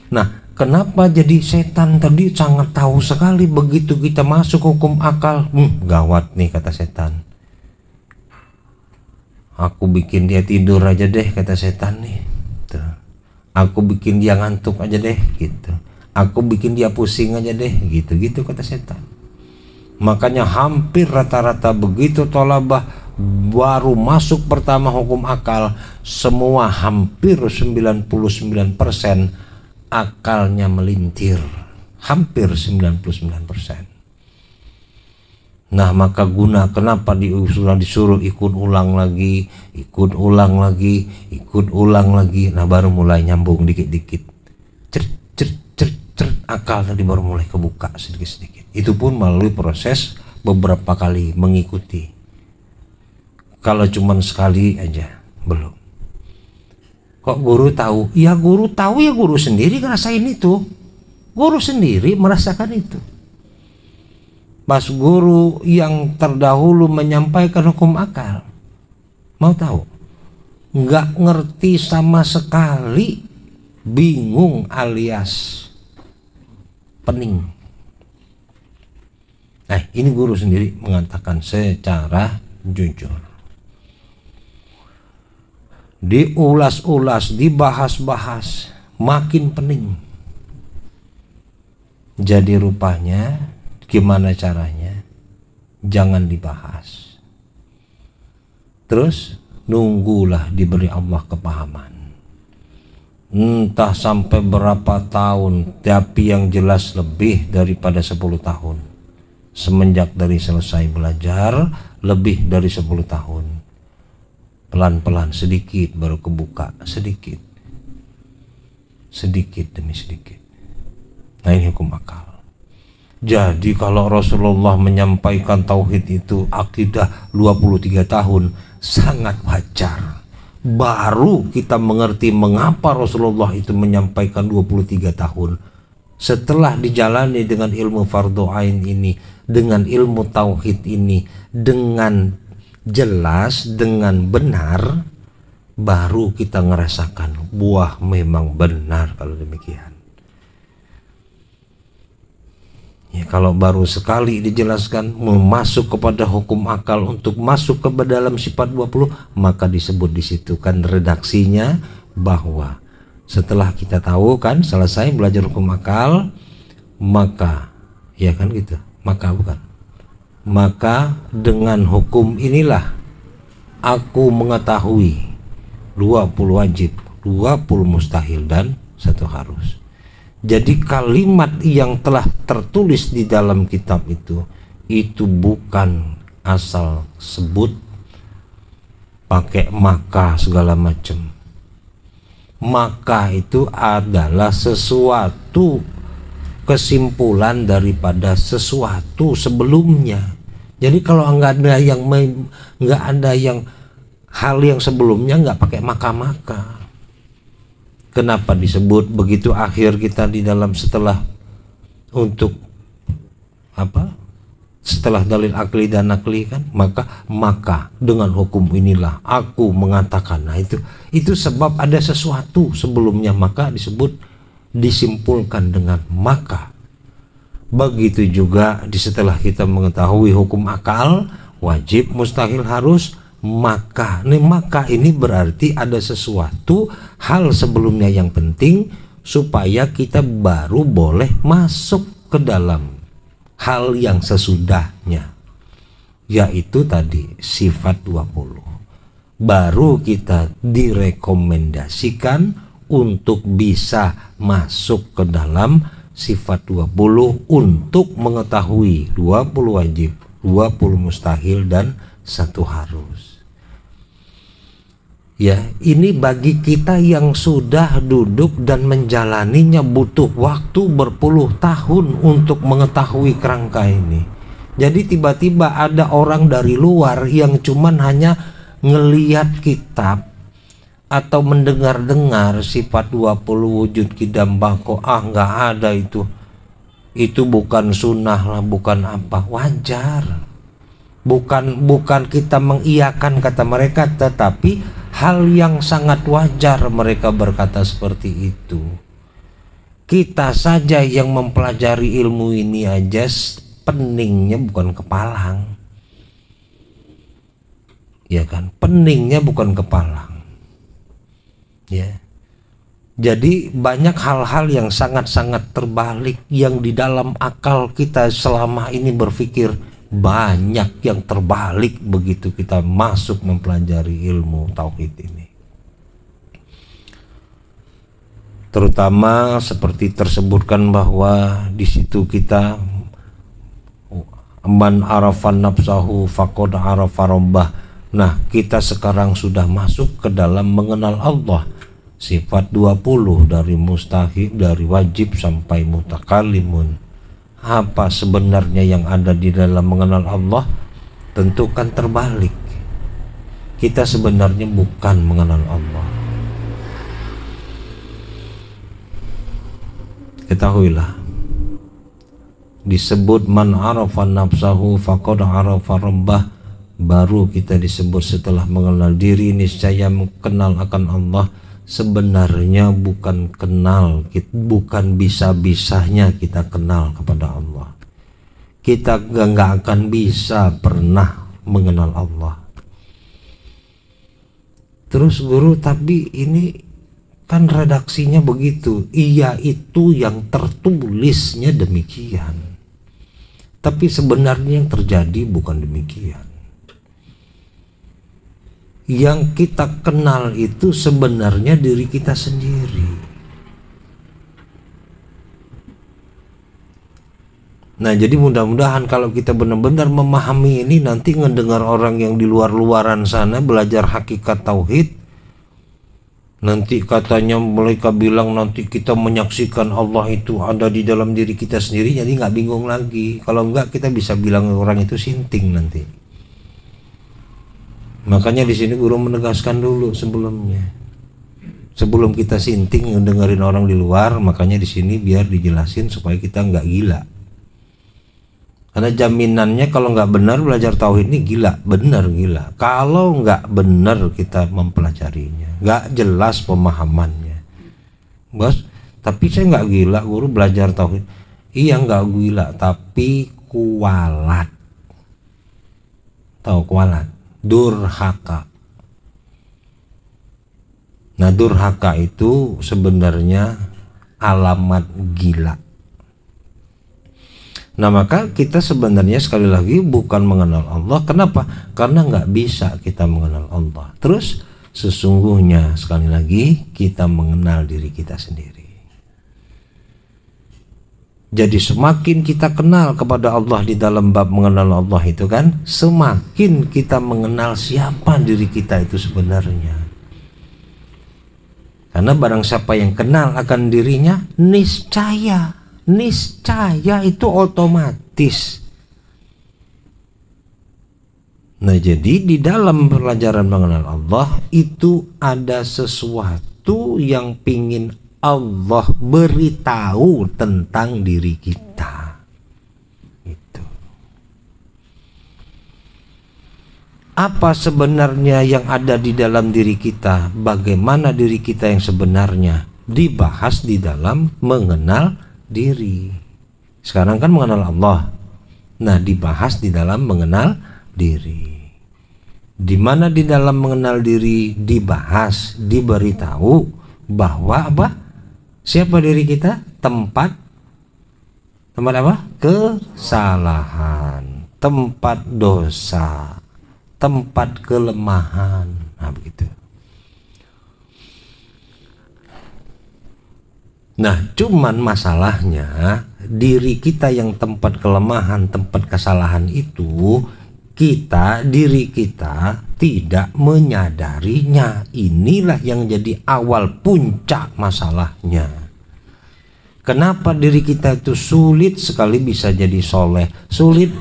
Nah, kenapa jadi setan tadi sangat tahu sekali, begitu kita masuk hukum akal, gawat nih kata setan. Aku bikin dia tidur aja deh kata setan nih. Tuh. Aku bikin dia ngantuk aja deh gitu. Aku bikin dia pusing aja deh gitu kata setan. Makanya hampir rata-rata begitu tolabah baru masuk pertama hukum akal, semua hampir 99% akalnya melintir, hampir 99%. Nah, maka kenapa disuruh ikut ulang lagi, nah baru mulai nyambung dikit-dikit, akal tadi baru mulai kebuka sedikit-sedikit. Itu pun melalui proses beberapa kali mengikuti. Kalau cuman sekali aja belum. Kok guru tahu? Ya guru tahu, ya guru sendiri ngerasain itu. Guru sendiri merasakan itu. Pas guru yang terdahulu menyampaikan hukum akal, mau tahu? Nggak ngerti sama sekali, bingung alias pening. Nah, ini guru sendiri mengatakan secara jujur. Diulas-ulas, dibahas-bahas, makin pening. Jadi rupanya gimana caranya? Jangan dibahas. Terus nunggulah diberi Allah kepahaman. Entah sampai berapa tahun, tapi yang jelas lebih daripada 10 tahun. Semenjak dari selesai belajar, lebih dari 10 tahun. Pelan-pelan, sedikit baru kebuka, sedikit demi sedikit. Nah, ini hukum akal. Jadi kalau Rasulullah menyampaikan tauhid itu akidah 23 tahun, sangat wajar. Baru kita mengerti mengapa Rasulullah itu menyampaikan 23 tahun. Setelah dijalani dengan ilmu fardhu ain ini, dengan ilmu tauhid ini, dengan jelas, dengan benar, baru kita ngerasakan buah memang benar kalau demikian. Ya, kalau baru sekali dijelaskan masuk kepada hukum akal untuk masuk ke dalam sifat 20, maka disebut di situ kan redaksinya bahwa setelah kita tahu kan selesai belajar hukum akal, maka ya kan gitu, maka dengan hukum inilah aku mengetahui 20 wajib, 20 mustahil dan 1 harus. Jadi kalimat yang telah tertulis di dalam kitab itu bukan asal sebut pakai maka segala macam. Maka itu adalah sesuatu kesimpulan daripada sesuatu sebelumnya. Jadi kalau nggak ada yang hal yang sebelumnya nggak pakai maka. Kenapa disebut begitu akhir kita di dalam setelah dalil akli dan nakli kan, maka dengan hukum inilah aku mengatakan. Nah itu sebab ada sesuatu sebelumnya, maka disimpulkan dengan maka. Begitu juga setelah kita mengetahui hukum akal, wajib, mustahil, harus, maka ini berarti ada sesuatu hal sebelumnya yang penting supaya kita baru boleh masuk ke dalam hal yang sesudahnya, yaitu tadi sifat 20. Baru kita direkomendasikan untuk bisa masuk ke dalam sifat 20 untuk mengetahui 20 wajib, 20 mustahil dan 1 harus. Ya, ini bagi kita yang sudah duduk dan menjalaninya butuh waktu berpuluh tahun untuk mengetahui kerangka ini. Jadi tiba-tiba ada orang dari luar yang cuman hanya ngeliat kitab atau mendengar-dengar sifat 20 wujud kidam bako, nggak ada itu bukan sunnah lah, bukan apa, wajar. Bukan kita mengiyakan kata mereka, tetapi hal yang sangat wajar mereka berkata seperti itu. Kita saja yang mempelajari ilmu ini aja peningnya bukan kepalang, ya kan? Peningnya bukan kepalang, ya. Jadi banyak hal-hal yang sangat-sangat terbalik yang di dalam akal kita selama ini berpikir. Banyak yang terbalik begitu kita masuk mempelajari ilmu tauhid ini. Terutama seperti tersebutkan bahwa di situ kita Man arafan nafsahu faqad arafa rabbah. Nah, kita sekarang sudah masuk ke dalam mengenal Allah. Sifat 20 dari mustahil, dari wajib sampai mutakalimun. Apa sebenarnya yang ada di dalam mengenal Allah? Tentu kan terbalik. Kita sebenarnya bukan mengenal Allah. Ketahuilah, disebut man arafa nafsahu faqad arafa rabbah, baru kita disebut setelah mengenal diri niscaya mengenal akan Allah. Sebenarnya bukan kenal, bukan bisa-bisanya kita kenal kepada Allah. Kita nggak akan bisa pernah mengenal Allah. Terus guru, tapi ini kan redaksinya begitu. Iya, itu yang tertulisnya demikian. Tapi sebenarnya yang terjadi bukan demikian. Yang kita kenal itu sebenarnya diri kita sendiri. Nah, jadi mudah-mudahan kalau kita benar-benar memahami ini, nanti ngedengar orang yang di luar-luaran sana belajar hakikat tauhid, nanti katanya mereka bilang nanti kita menyaksikan Allah itu ada di dalam diri kita sendiri, jadi nggak bingung lagi. Kalau enggak, kita bisa bilang orang itu sinting nanti. Makanya di sini guru menegaskan dulu sebelumnya, sebelum kita sinting dengerin orang di luar. Makanya di sini biar dijelasin supaya kita nggak gila. Karena jaminannya kalau nggak benar belajar tauhid ini gila, benar gila. Kalau nggak benar kita mempelajarinya, nggak jelas pemahamannya, bos. Tapi saya nggak gila guru belajar tauhid. Iya nggak gila, tapi kualat. Tahu kualat? Durhaka. Nah, durhaka itu sebenarnya alamat gila. Nah, maka kita sebenarnya sekali lagi bukan mengenal Allah. Kenapa? Karena nggak bisa kita mengenal Allah. Terus sesungguhnya sekali lagi kita mengenal diri kita sendiri. Jadi semakin kita kenal kepada Allah di dalam bab mengenal Allah itu kan, semakin kita mengenal siapa diri kita itu sebenarnya. Karena barang siapa yang kenal akan dirinya, niscaya itu otomatis. Nah, jadi di dalam pelajaran mengenal Allah itu ada sesuatu yang pingin Allah beritahu tentang diri kita. Itu. Apa sebenarnya yang ada di dalam diri kita? Bagaimana diri kita yang sebenarnya? Dibahas di dalam mengenal diri. Sekarang kan mengenal Allah. Nah, dibahas di dalam mengenal diri. Di mana di dalam mengenal diri dibahas, diberitahu bahwa apa? Siapa diri kita? Tempat apa? Kesalahan, tempat dosa, tempat kelemahan. Nah, begitu. Nah, cuman masalahnya diri kita yang tempat kelemahan, tempat kesalahan itu diri kita tidak menyadarinya. Inilah yang jadi awal puncak masalahnya. Kenapa diri kita itu sulit sekali bisa jadi soleh, sulit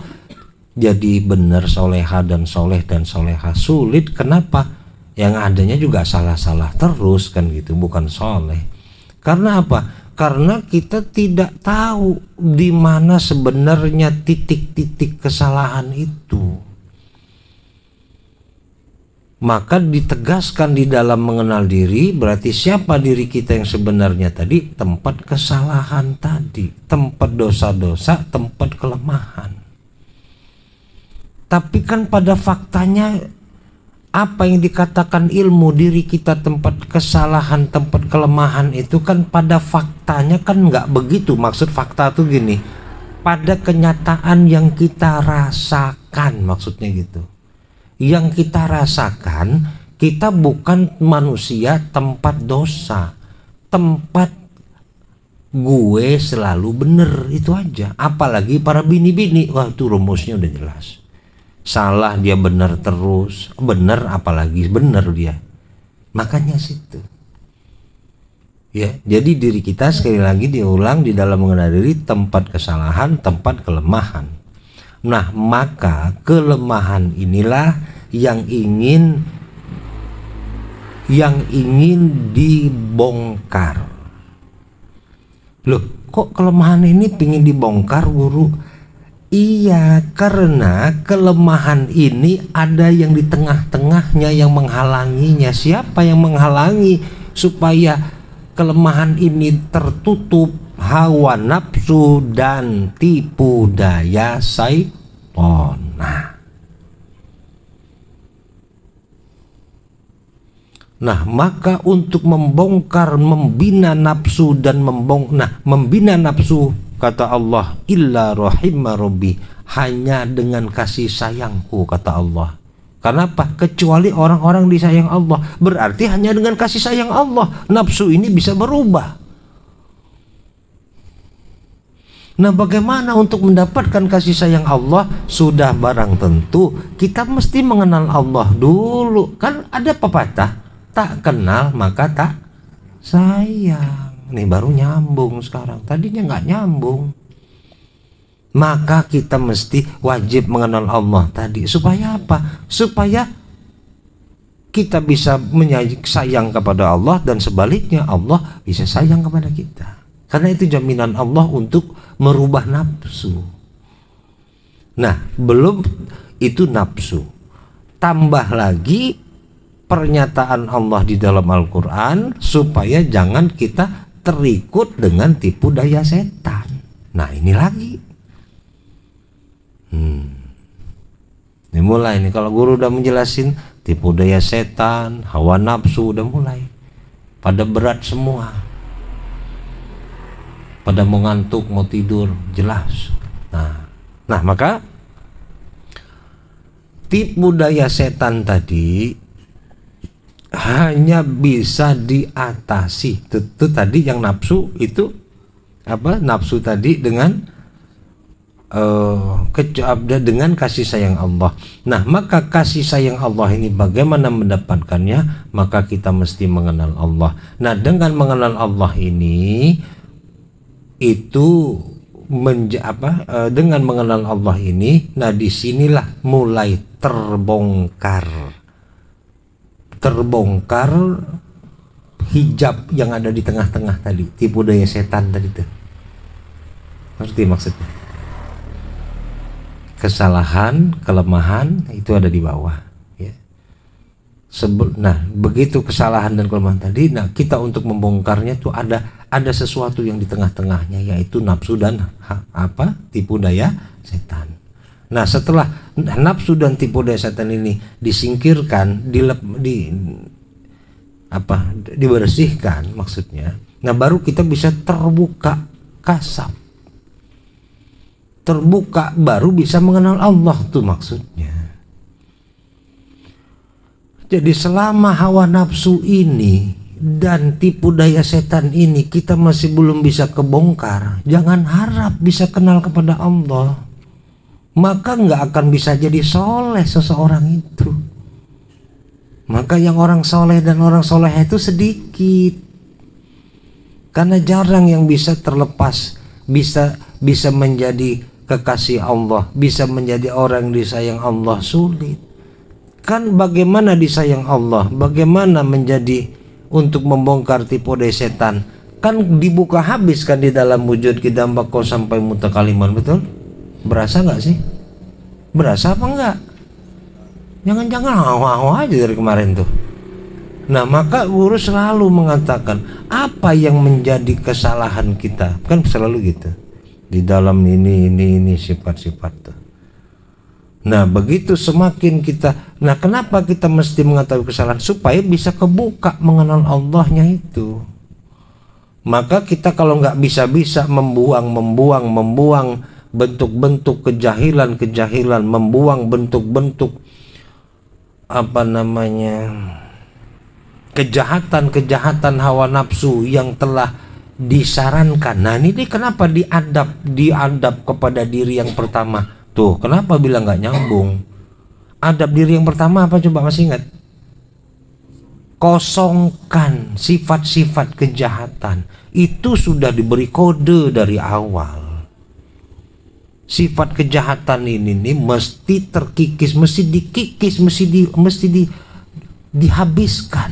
jadi benar soleha dan soleh dan soleha, sulit. Kenapa? Yang adanya juga salah-salah terus kan gitu, bukan soleh. Karena apa? Karena kita tidak tahu di mana sebenarnya titik-titik kesalahan itu. Maka ditegaskan di dalam mengenal diri, berarti siapa diri kita yang sebenarnya tadi? Tempat kesalahan tadi, tempat dosa-dosa, tempat kelemahan. Tapi kan pada faktanya apa yang dikatakan ilmu diri kita tempat kesalahan, tempat kelemahan itu kan pada faktanya kan nggak begitu. Maksud fakta tuh gini, pada kenyataan yang kita rasakan, maksudnya gitu. Yang kita rasakan, kita bukan manusia tempat dosa, tempat gue selalu bener, itu aja. Apalagi para bini-bini, wah itu rumusnya udah jelas. Salah dia bener terus, bener apalagi bener dia. Makanya situ. Ya, jadi diri kita sekali lagi diulang di dalam mengenal diri, tempat kesalahan, tempat kelemahan. Nah, maka kelemahan inilah yang ingin dibongkar. Loh, kok kelemahan ini pingin dibongkar, guru? Iya, karena kelemahan ini ada yang di tengah-tengahnya yang menghalanginya. Siapa yang menghalangi supaya kelemahan ini tertutup? Hawa nafsu dan tipu daya syaitan. Nah, maka untuk membongkar, membina nafsu dan membina nafsu, kata Allah, illa rahimah rabbi, hanya dengan kasih sayangku, kata Allah. Kenapa? Kecuali orang-orang disayang Allah. Berarti hanya dengan kasih sayang Allah nafsu ini bisa berubah. Nah, bagaimana untuk mendapatkan kasih sayang Allah? Sudah barang tentu kita mesti mengenal Allah dulu. Kan ada pepatah, tak kenal maka tak sayang. Nih baru nyambung sekarang. Tadinya nggak nyambung. Maka kita mesti wajib mengenal Allah tadi. Supaya apa? Supaya kita bisa sayang kepada Allah, dan sebaliknya Allah bisa sayang kepada kita. Karena itu jaminan Allah untuk merubah nafsu. Nah, belum itu nafsu. Tambah lagi pernyataan Allah di dalam Al-Quran supaya jangan kita terikut dengan tipu daya setan. Nah, ini lagi. Ini mulai nih, kalau guru udah menjelasin tipu daya setan, hawa nafsu, udah mulai pada berat semua, pada mau ngantuk, mau tidur, jelas. Nah, maka tipu daya setan tadi hanya bisa diatasi. Itu tadi yang nafsu itu apa? Nafsu tadi dengan dengan kasih sayang Allah. Nah, maka kasih sayang Allah ini bagaimana mendapatkannya? Maka kita mesti mengenal Allah. Nah, dengan mengenal Allah ini itu dengan mengenal Allah ini, nah disinilah mulai terbongkar hijab yang ada di tengah-tengah tadi, tipu daya setan tadi tuh. Ngerti maksudnya? Kesalahan, kelemahan itu ada di bawah, ya. Nah, begitu kesalahan dan kelemahan tadi, nah kita untuk membongkarnya tuh ada sesuatu yang di tengah-tengahnya, yaitu nafsu dan tipu daya setan. Nah, setelah nafsu dan tipu daya setan ini disingkirkan, dibersihkan maksudnya, nah baru kita bisa terbuka kasab. Terbuka baru bisa mengenal Allah tuh maksudnya. Jadi selama hawa nafsu ini dan tipu daya setan ini kita masih belum bisa kebongkar, jangan harap bisa kenal kepada Allah. Maka nggak akan bisa jadi soleh seseorang itu. Maka yang orang soleh dan orang soleh itu sedikit. Karena jarang yang bisa terlepas, bisa menjadi kekasih Allah, bisa menjadi orang yang disayang Allah, sulit. Kan bagaimana disayang Allah, bagaimana menjadi untuk membongkar tipu daya setan, kan dibuka habis kan di dalam wujud kita mbako sampai mutakaliman, betul? Berasa nggak sih? Berasa apa enggak? Jangan-jangan hawa-hawa aja dari kemarin tuh. Nah, maka guru selalu mengatakan apa yang menjadi kesalahan kita, kan selalu gitu. Di dalam ini sifat-sifat tuh. Nah, begitu semakin kita, nah kenapa kita mesti mengetahui kesalahan? Supaya bisa kebuka mengenal Allahnya itu. Maka kita kalau nggak bisa membuang bentuk-bentuk kejahilan, membuang bentuk-bentuk kejahatan hawa nafsu yang telah disarankan. Nah ini kenapa diadab kepada diri yang pertama? Tuh kenapa bilang nggak nyambung? Adab diri yang pertama apa coba masih ingat? Kosongkan sifat-sifat kejahatan. Itu sudah diberi kode dari awal. Sifat kejahatan ini nih mesti terkikis, mesti dikikis, mesti dihabiskan.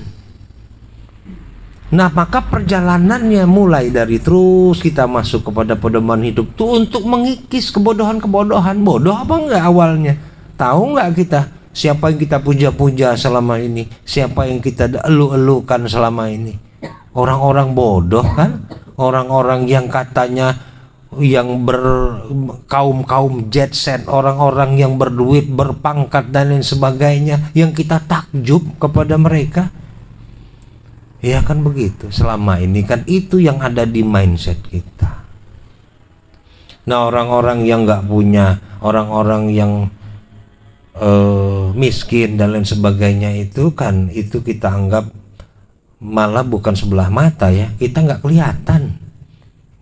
Nah maka perjalanannya mulai dari terus kita masuk kepada pedoman hidup tuh untuk mengikis kebodohan-kebodohan. Bodoh apa enggak awalnya? Tahu enggak kita siapa yang kita puja-puja selama ini? Siapa yang kita elu-elukan selama ini? Orang-orang bodoh kan? Orang-orang yang katanya yang kaum jet set, orang-orang yang berduit, berpangkat dan lain sebagainya, yang kita takjub kepada mereka. Ya kan begitu. Selama ini kan itu yang ada di mindset kita. Nah orang-orang yang nggak punya, orang-orang yang miskin dan lain sebagainya itu kan, itu kita anggap malah bukan sebelah mata ya, kita nggak kelihatan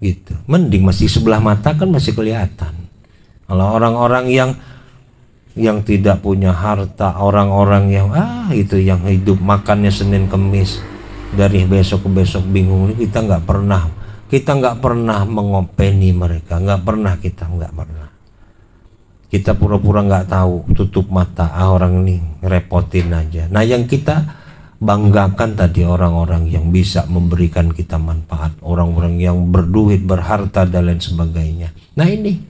gitu. Mending masih sebelah mata kan masih kelihatan. Kalau orang-orang yang tidak punya harta, orang-orang yang itu yang hidup makannya Senin Kemis, dari besok ke besok bingung, kita nggak pernah mengopeni mereka, nggak pernah. Kita pura-pura nggak tahu, tutup mata, orang ini ngerepotin aja. Nah yang kita banggakan tadi orang-orang yang bisa memberikan kita manfaat, orang-orang yang berduit, berharta dan lain sebagainya. Nah ini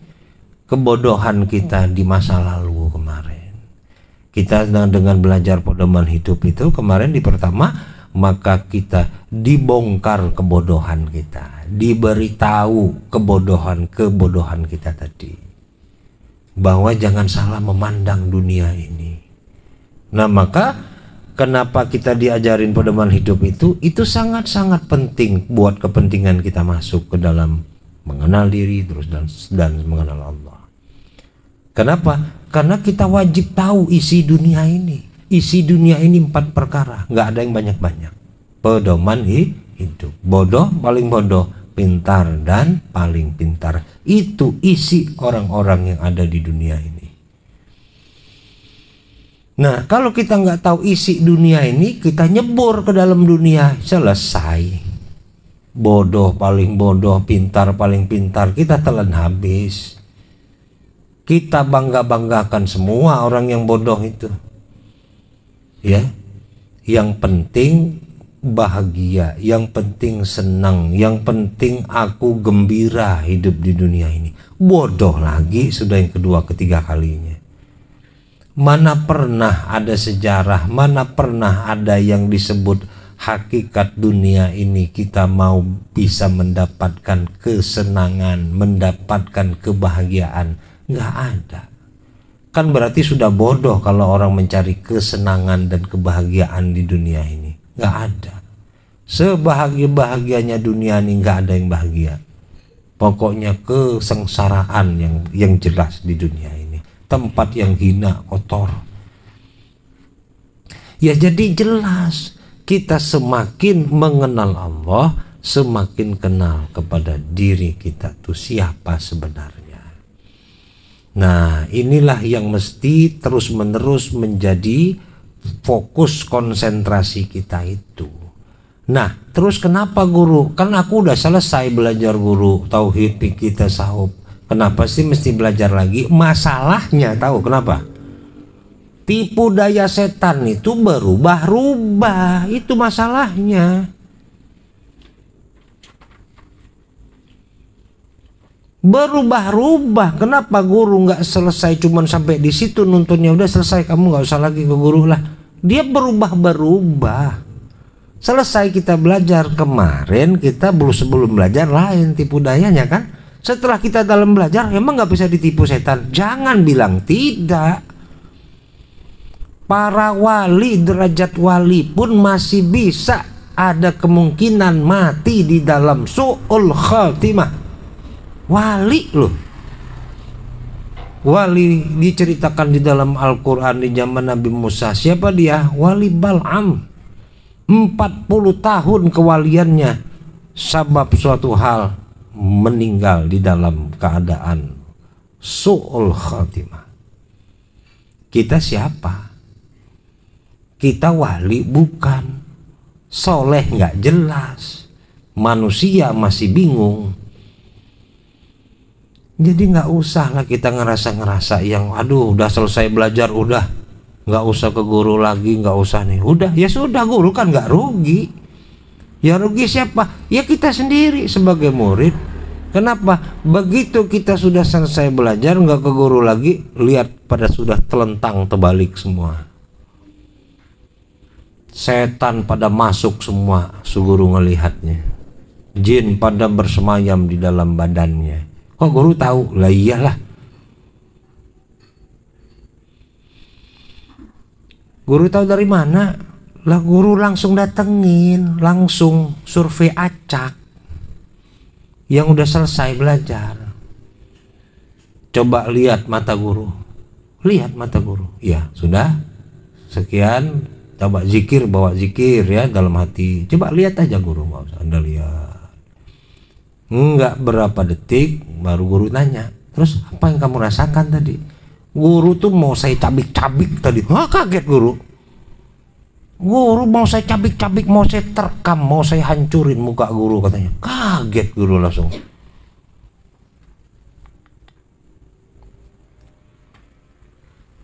kebodohan kita di masa lalu kemarin. Kita dengan belajar pedoman hidup itu kemarin di pertama, maka kita dibongkar kebodohan kita, diberitahu kebodohan kita tadi, bahwa jangan salah memandang dunia ini. Nah maka kenapa kita diajarin pedoman hidup itu sangat-sangat penting buat kepentingan kita masuk ke dalam mengenal diri terus dan mengenal Allah. Kenapa? Karena kita wajib tahu isi dunia ini. Isi dunia ini 4 perkara, nggak ada yang banyak-banyak. Pedoman hidup. Bodoh paling bodoh, pintar dan paling pintar. Itu isi orang-orang yang ada di dunia ini. Nah kalau kita nggak tahu isi dunia ini, kita nyebur ke dalam dunia, selesai. Bodoh paling bodoh, pintar paling pintar, kita telan habis. Kita bangga-banggakan semua orang yang bodoh itu. Ya, yang penting bahagia, yang penting senang, yang penting aku gembira hidup di dunia ini. Bodoh lagi sudah yang kedua ketiga kalinya. Mana pernah ada sejarah, mana pernah ada yang disebut hakikat dunia ini kita mau bisa mendapatkan kesenangan, mendapatkan kebahagiaan. Nggak ada. Kan berarti sudah bodoh kalau orang mencari kesenangan dan kebahagiaan di dunia ini. Nggak ada. Sebahagia-bahagianya dunia ini nggak ada yang bahagia. Pokoknya kesengsaraan yang jelas di dunia ini. Tempat yang hina, kotor. Ya jadi jelas kita semakin mengenal Allah, semakin kenal kepada diri kita tuh siapa sebenarnya. Nah inilah yang mesti terus-menerus menjadi fokus konsentrasi kita itu. Nah terus kenapa guru? Kan aku udah selesai belajar guru, tauhid, fikih, tasawuf. Kenapa sih mesti belajar lagi? Masalahnya tahu kenapa? Tipu daya setan itu berubah-ubah, itu masalahnya. Berubah-ubah. Kenapa guru nggak selesai cuman sampai di situ nuntunnya, udah selesai kamu nggak usah lagi ke guru lah. Dia berubah-berubah. Selesai kita belajar kemarin, kita sebelum belajar lain tipu dayanya kan. Setelah kita dalam belajar emang nggak bisa ditipu setan. Jangan bilang tidak. Para wali, derajat wali pun masih bisa ada kemungkinan mati di dalam su'ul khatimah. Wali loh. Wali diceritakan di dalam Al-Quran di zaman Nabi Musa. Siapa dia? Wali Bal'am. 40 tahun kewaliannya. sabab suatu hal meninggal di dalam keadaan su'ul khatimah. Kita siapa? Kita wali bukan, soleh nggak jelas, manusia masih bingung. Jadi nggak usah lah kita ngerasa yang aduh udah selesai belajar, udah nggak usah ke guru lagi, nggak usah nih, udah ya sudah, guru kan nggak rugi. Ya rugi siapa? Ya kita sendiri sebagai murid. Kenapa? Begitu kita sudah selesai belajar nggak ke guru lagi, lihat pada sudah telentang terbalik semua, setan pada masuk semua, guru ngelihatnya, jin pada bersemayam di dalam badannya. Kok guru tahu? Lah iyalah, guru tahu dari mana? Lah guru langsung datengin, langsung survei acak yang udah selesai belajar. Coba lihat mata guru, lihat mata guru. Ya sudah, sekian. Coba zikir, bawa zikir ya dalam hati. Coba lihat aja guru, nggak usah Anda lihat. Enggak berapa detik baru guru tanya, terus apa yang kamu rasakan tadi? Guru tuh mau saya cabik-cabik tadi. Wah, kaget guru. Guru mau saya cabik-cabik, mau saya terkam, mau saya hancurin muka guru katanya. Kaget guru langsung.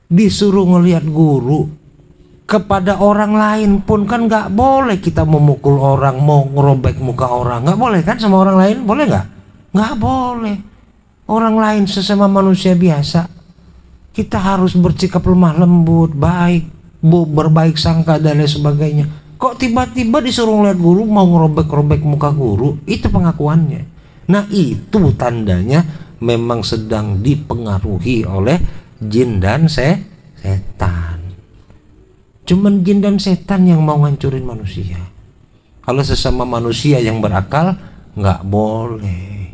Disuruh ngelihat guru kepada orang lain pun kan nggak boleh kita memukul orang, mau ngerobek muka orang, nggak boleh kan sama orang lain, boleh nggak? Nggak boleh. Orang lain sesama manusia biasa, kita harus bersikap lemah lembut, baik, berbaik sangka dan lain sebagainya. Kok tiba-tiba disuruh ngeliat guru mau ngerobek-robek muka guru? Itu pengakuannya. Nah itu tandanya memang sedang dipengaruhi oleh jin dan setan. Cuman jin dan setan yang mau ngancurin manusia. Kalau sesama manusia yang berakal nggak boleh,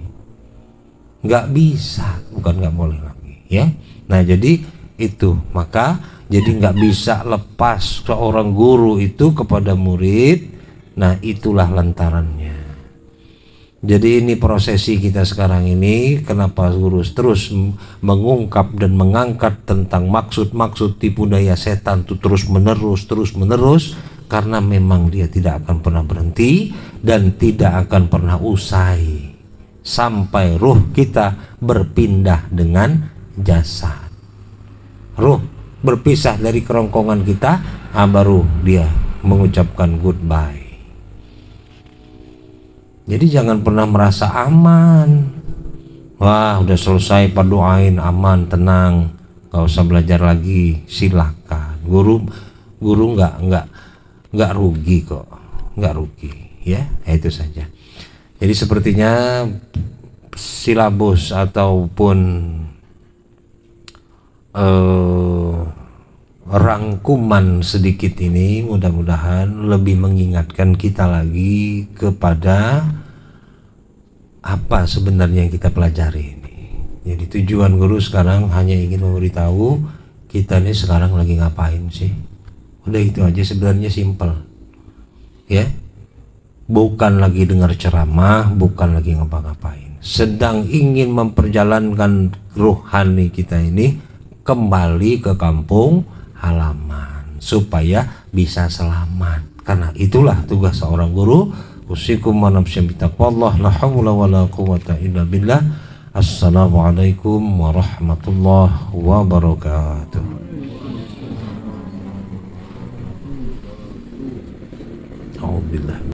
nggak bisa, bukan nggak boleh lagi ya. Nah jadi itu, maka jadi nggak bisa lepas seorang guru itu kepada murid. Nah itulah lantarannya. Jadi ini prosesi kita sekarang ini, kenapa guru terus mengungkap dan mengangkat tentang maksud-maksud tipu daya setan itu terus menerus, karena memang dia tidak akan pernah berhenti dan tidak akan pernah usai sampai ruh kita berpindah dengan jasad. Ruh berpisah dari kerongkongan kita, baru dia mengucapkan goodbye. Jadi jangan pernah merasa aman. Wah udah selesai, Pak doain aman, tenang, gak usah belajar lagi. Silakan. Guru nggak rugi kok, nggak rugi ya. Itu saja. Jadi sepertinya silabus ataupun rangkuman sedikit ini mudah-mudahan lebih mengingatkan kita lagi kepada apa sebenarnya yang kita pelajari ini. Jadi tujuan guru sekarang hanya ingin memberitahu kita ini sekarang lagi ngapain sih. Udah itu aja, sebenarnya simple ya. Bukan lagi dengar ceramah, bukan lagi ngapa-ngapain, sedang ingin memperjalankan ruhani kita ini kembali ke kampung halaman supaya bisa selamat. Karena itulah tugas seorang guru. Usikum wa nafsi bitaqwallah, la haula wala quwwata illa billah. Assalamualaikum warahmatullahi wabarakatuh. Alhamdulillah.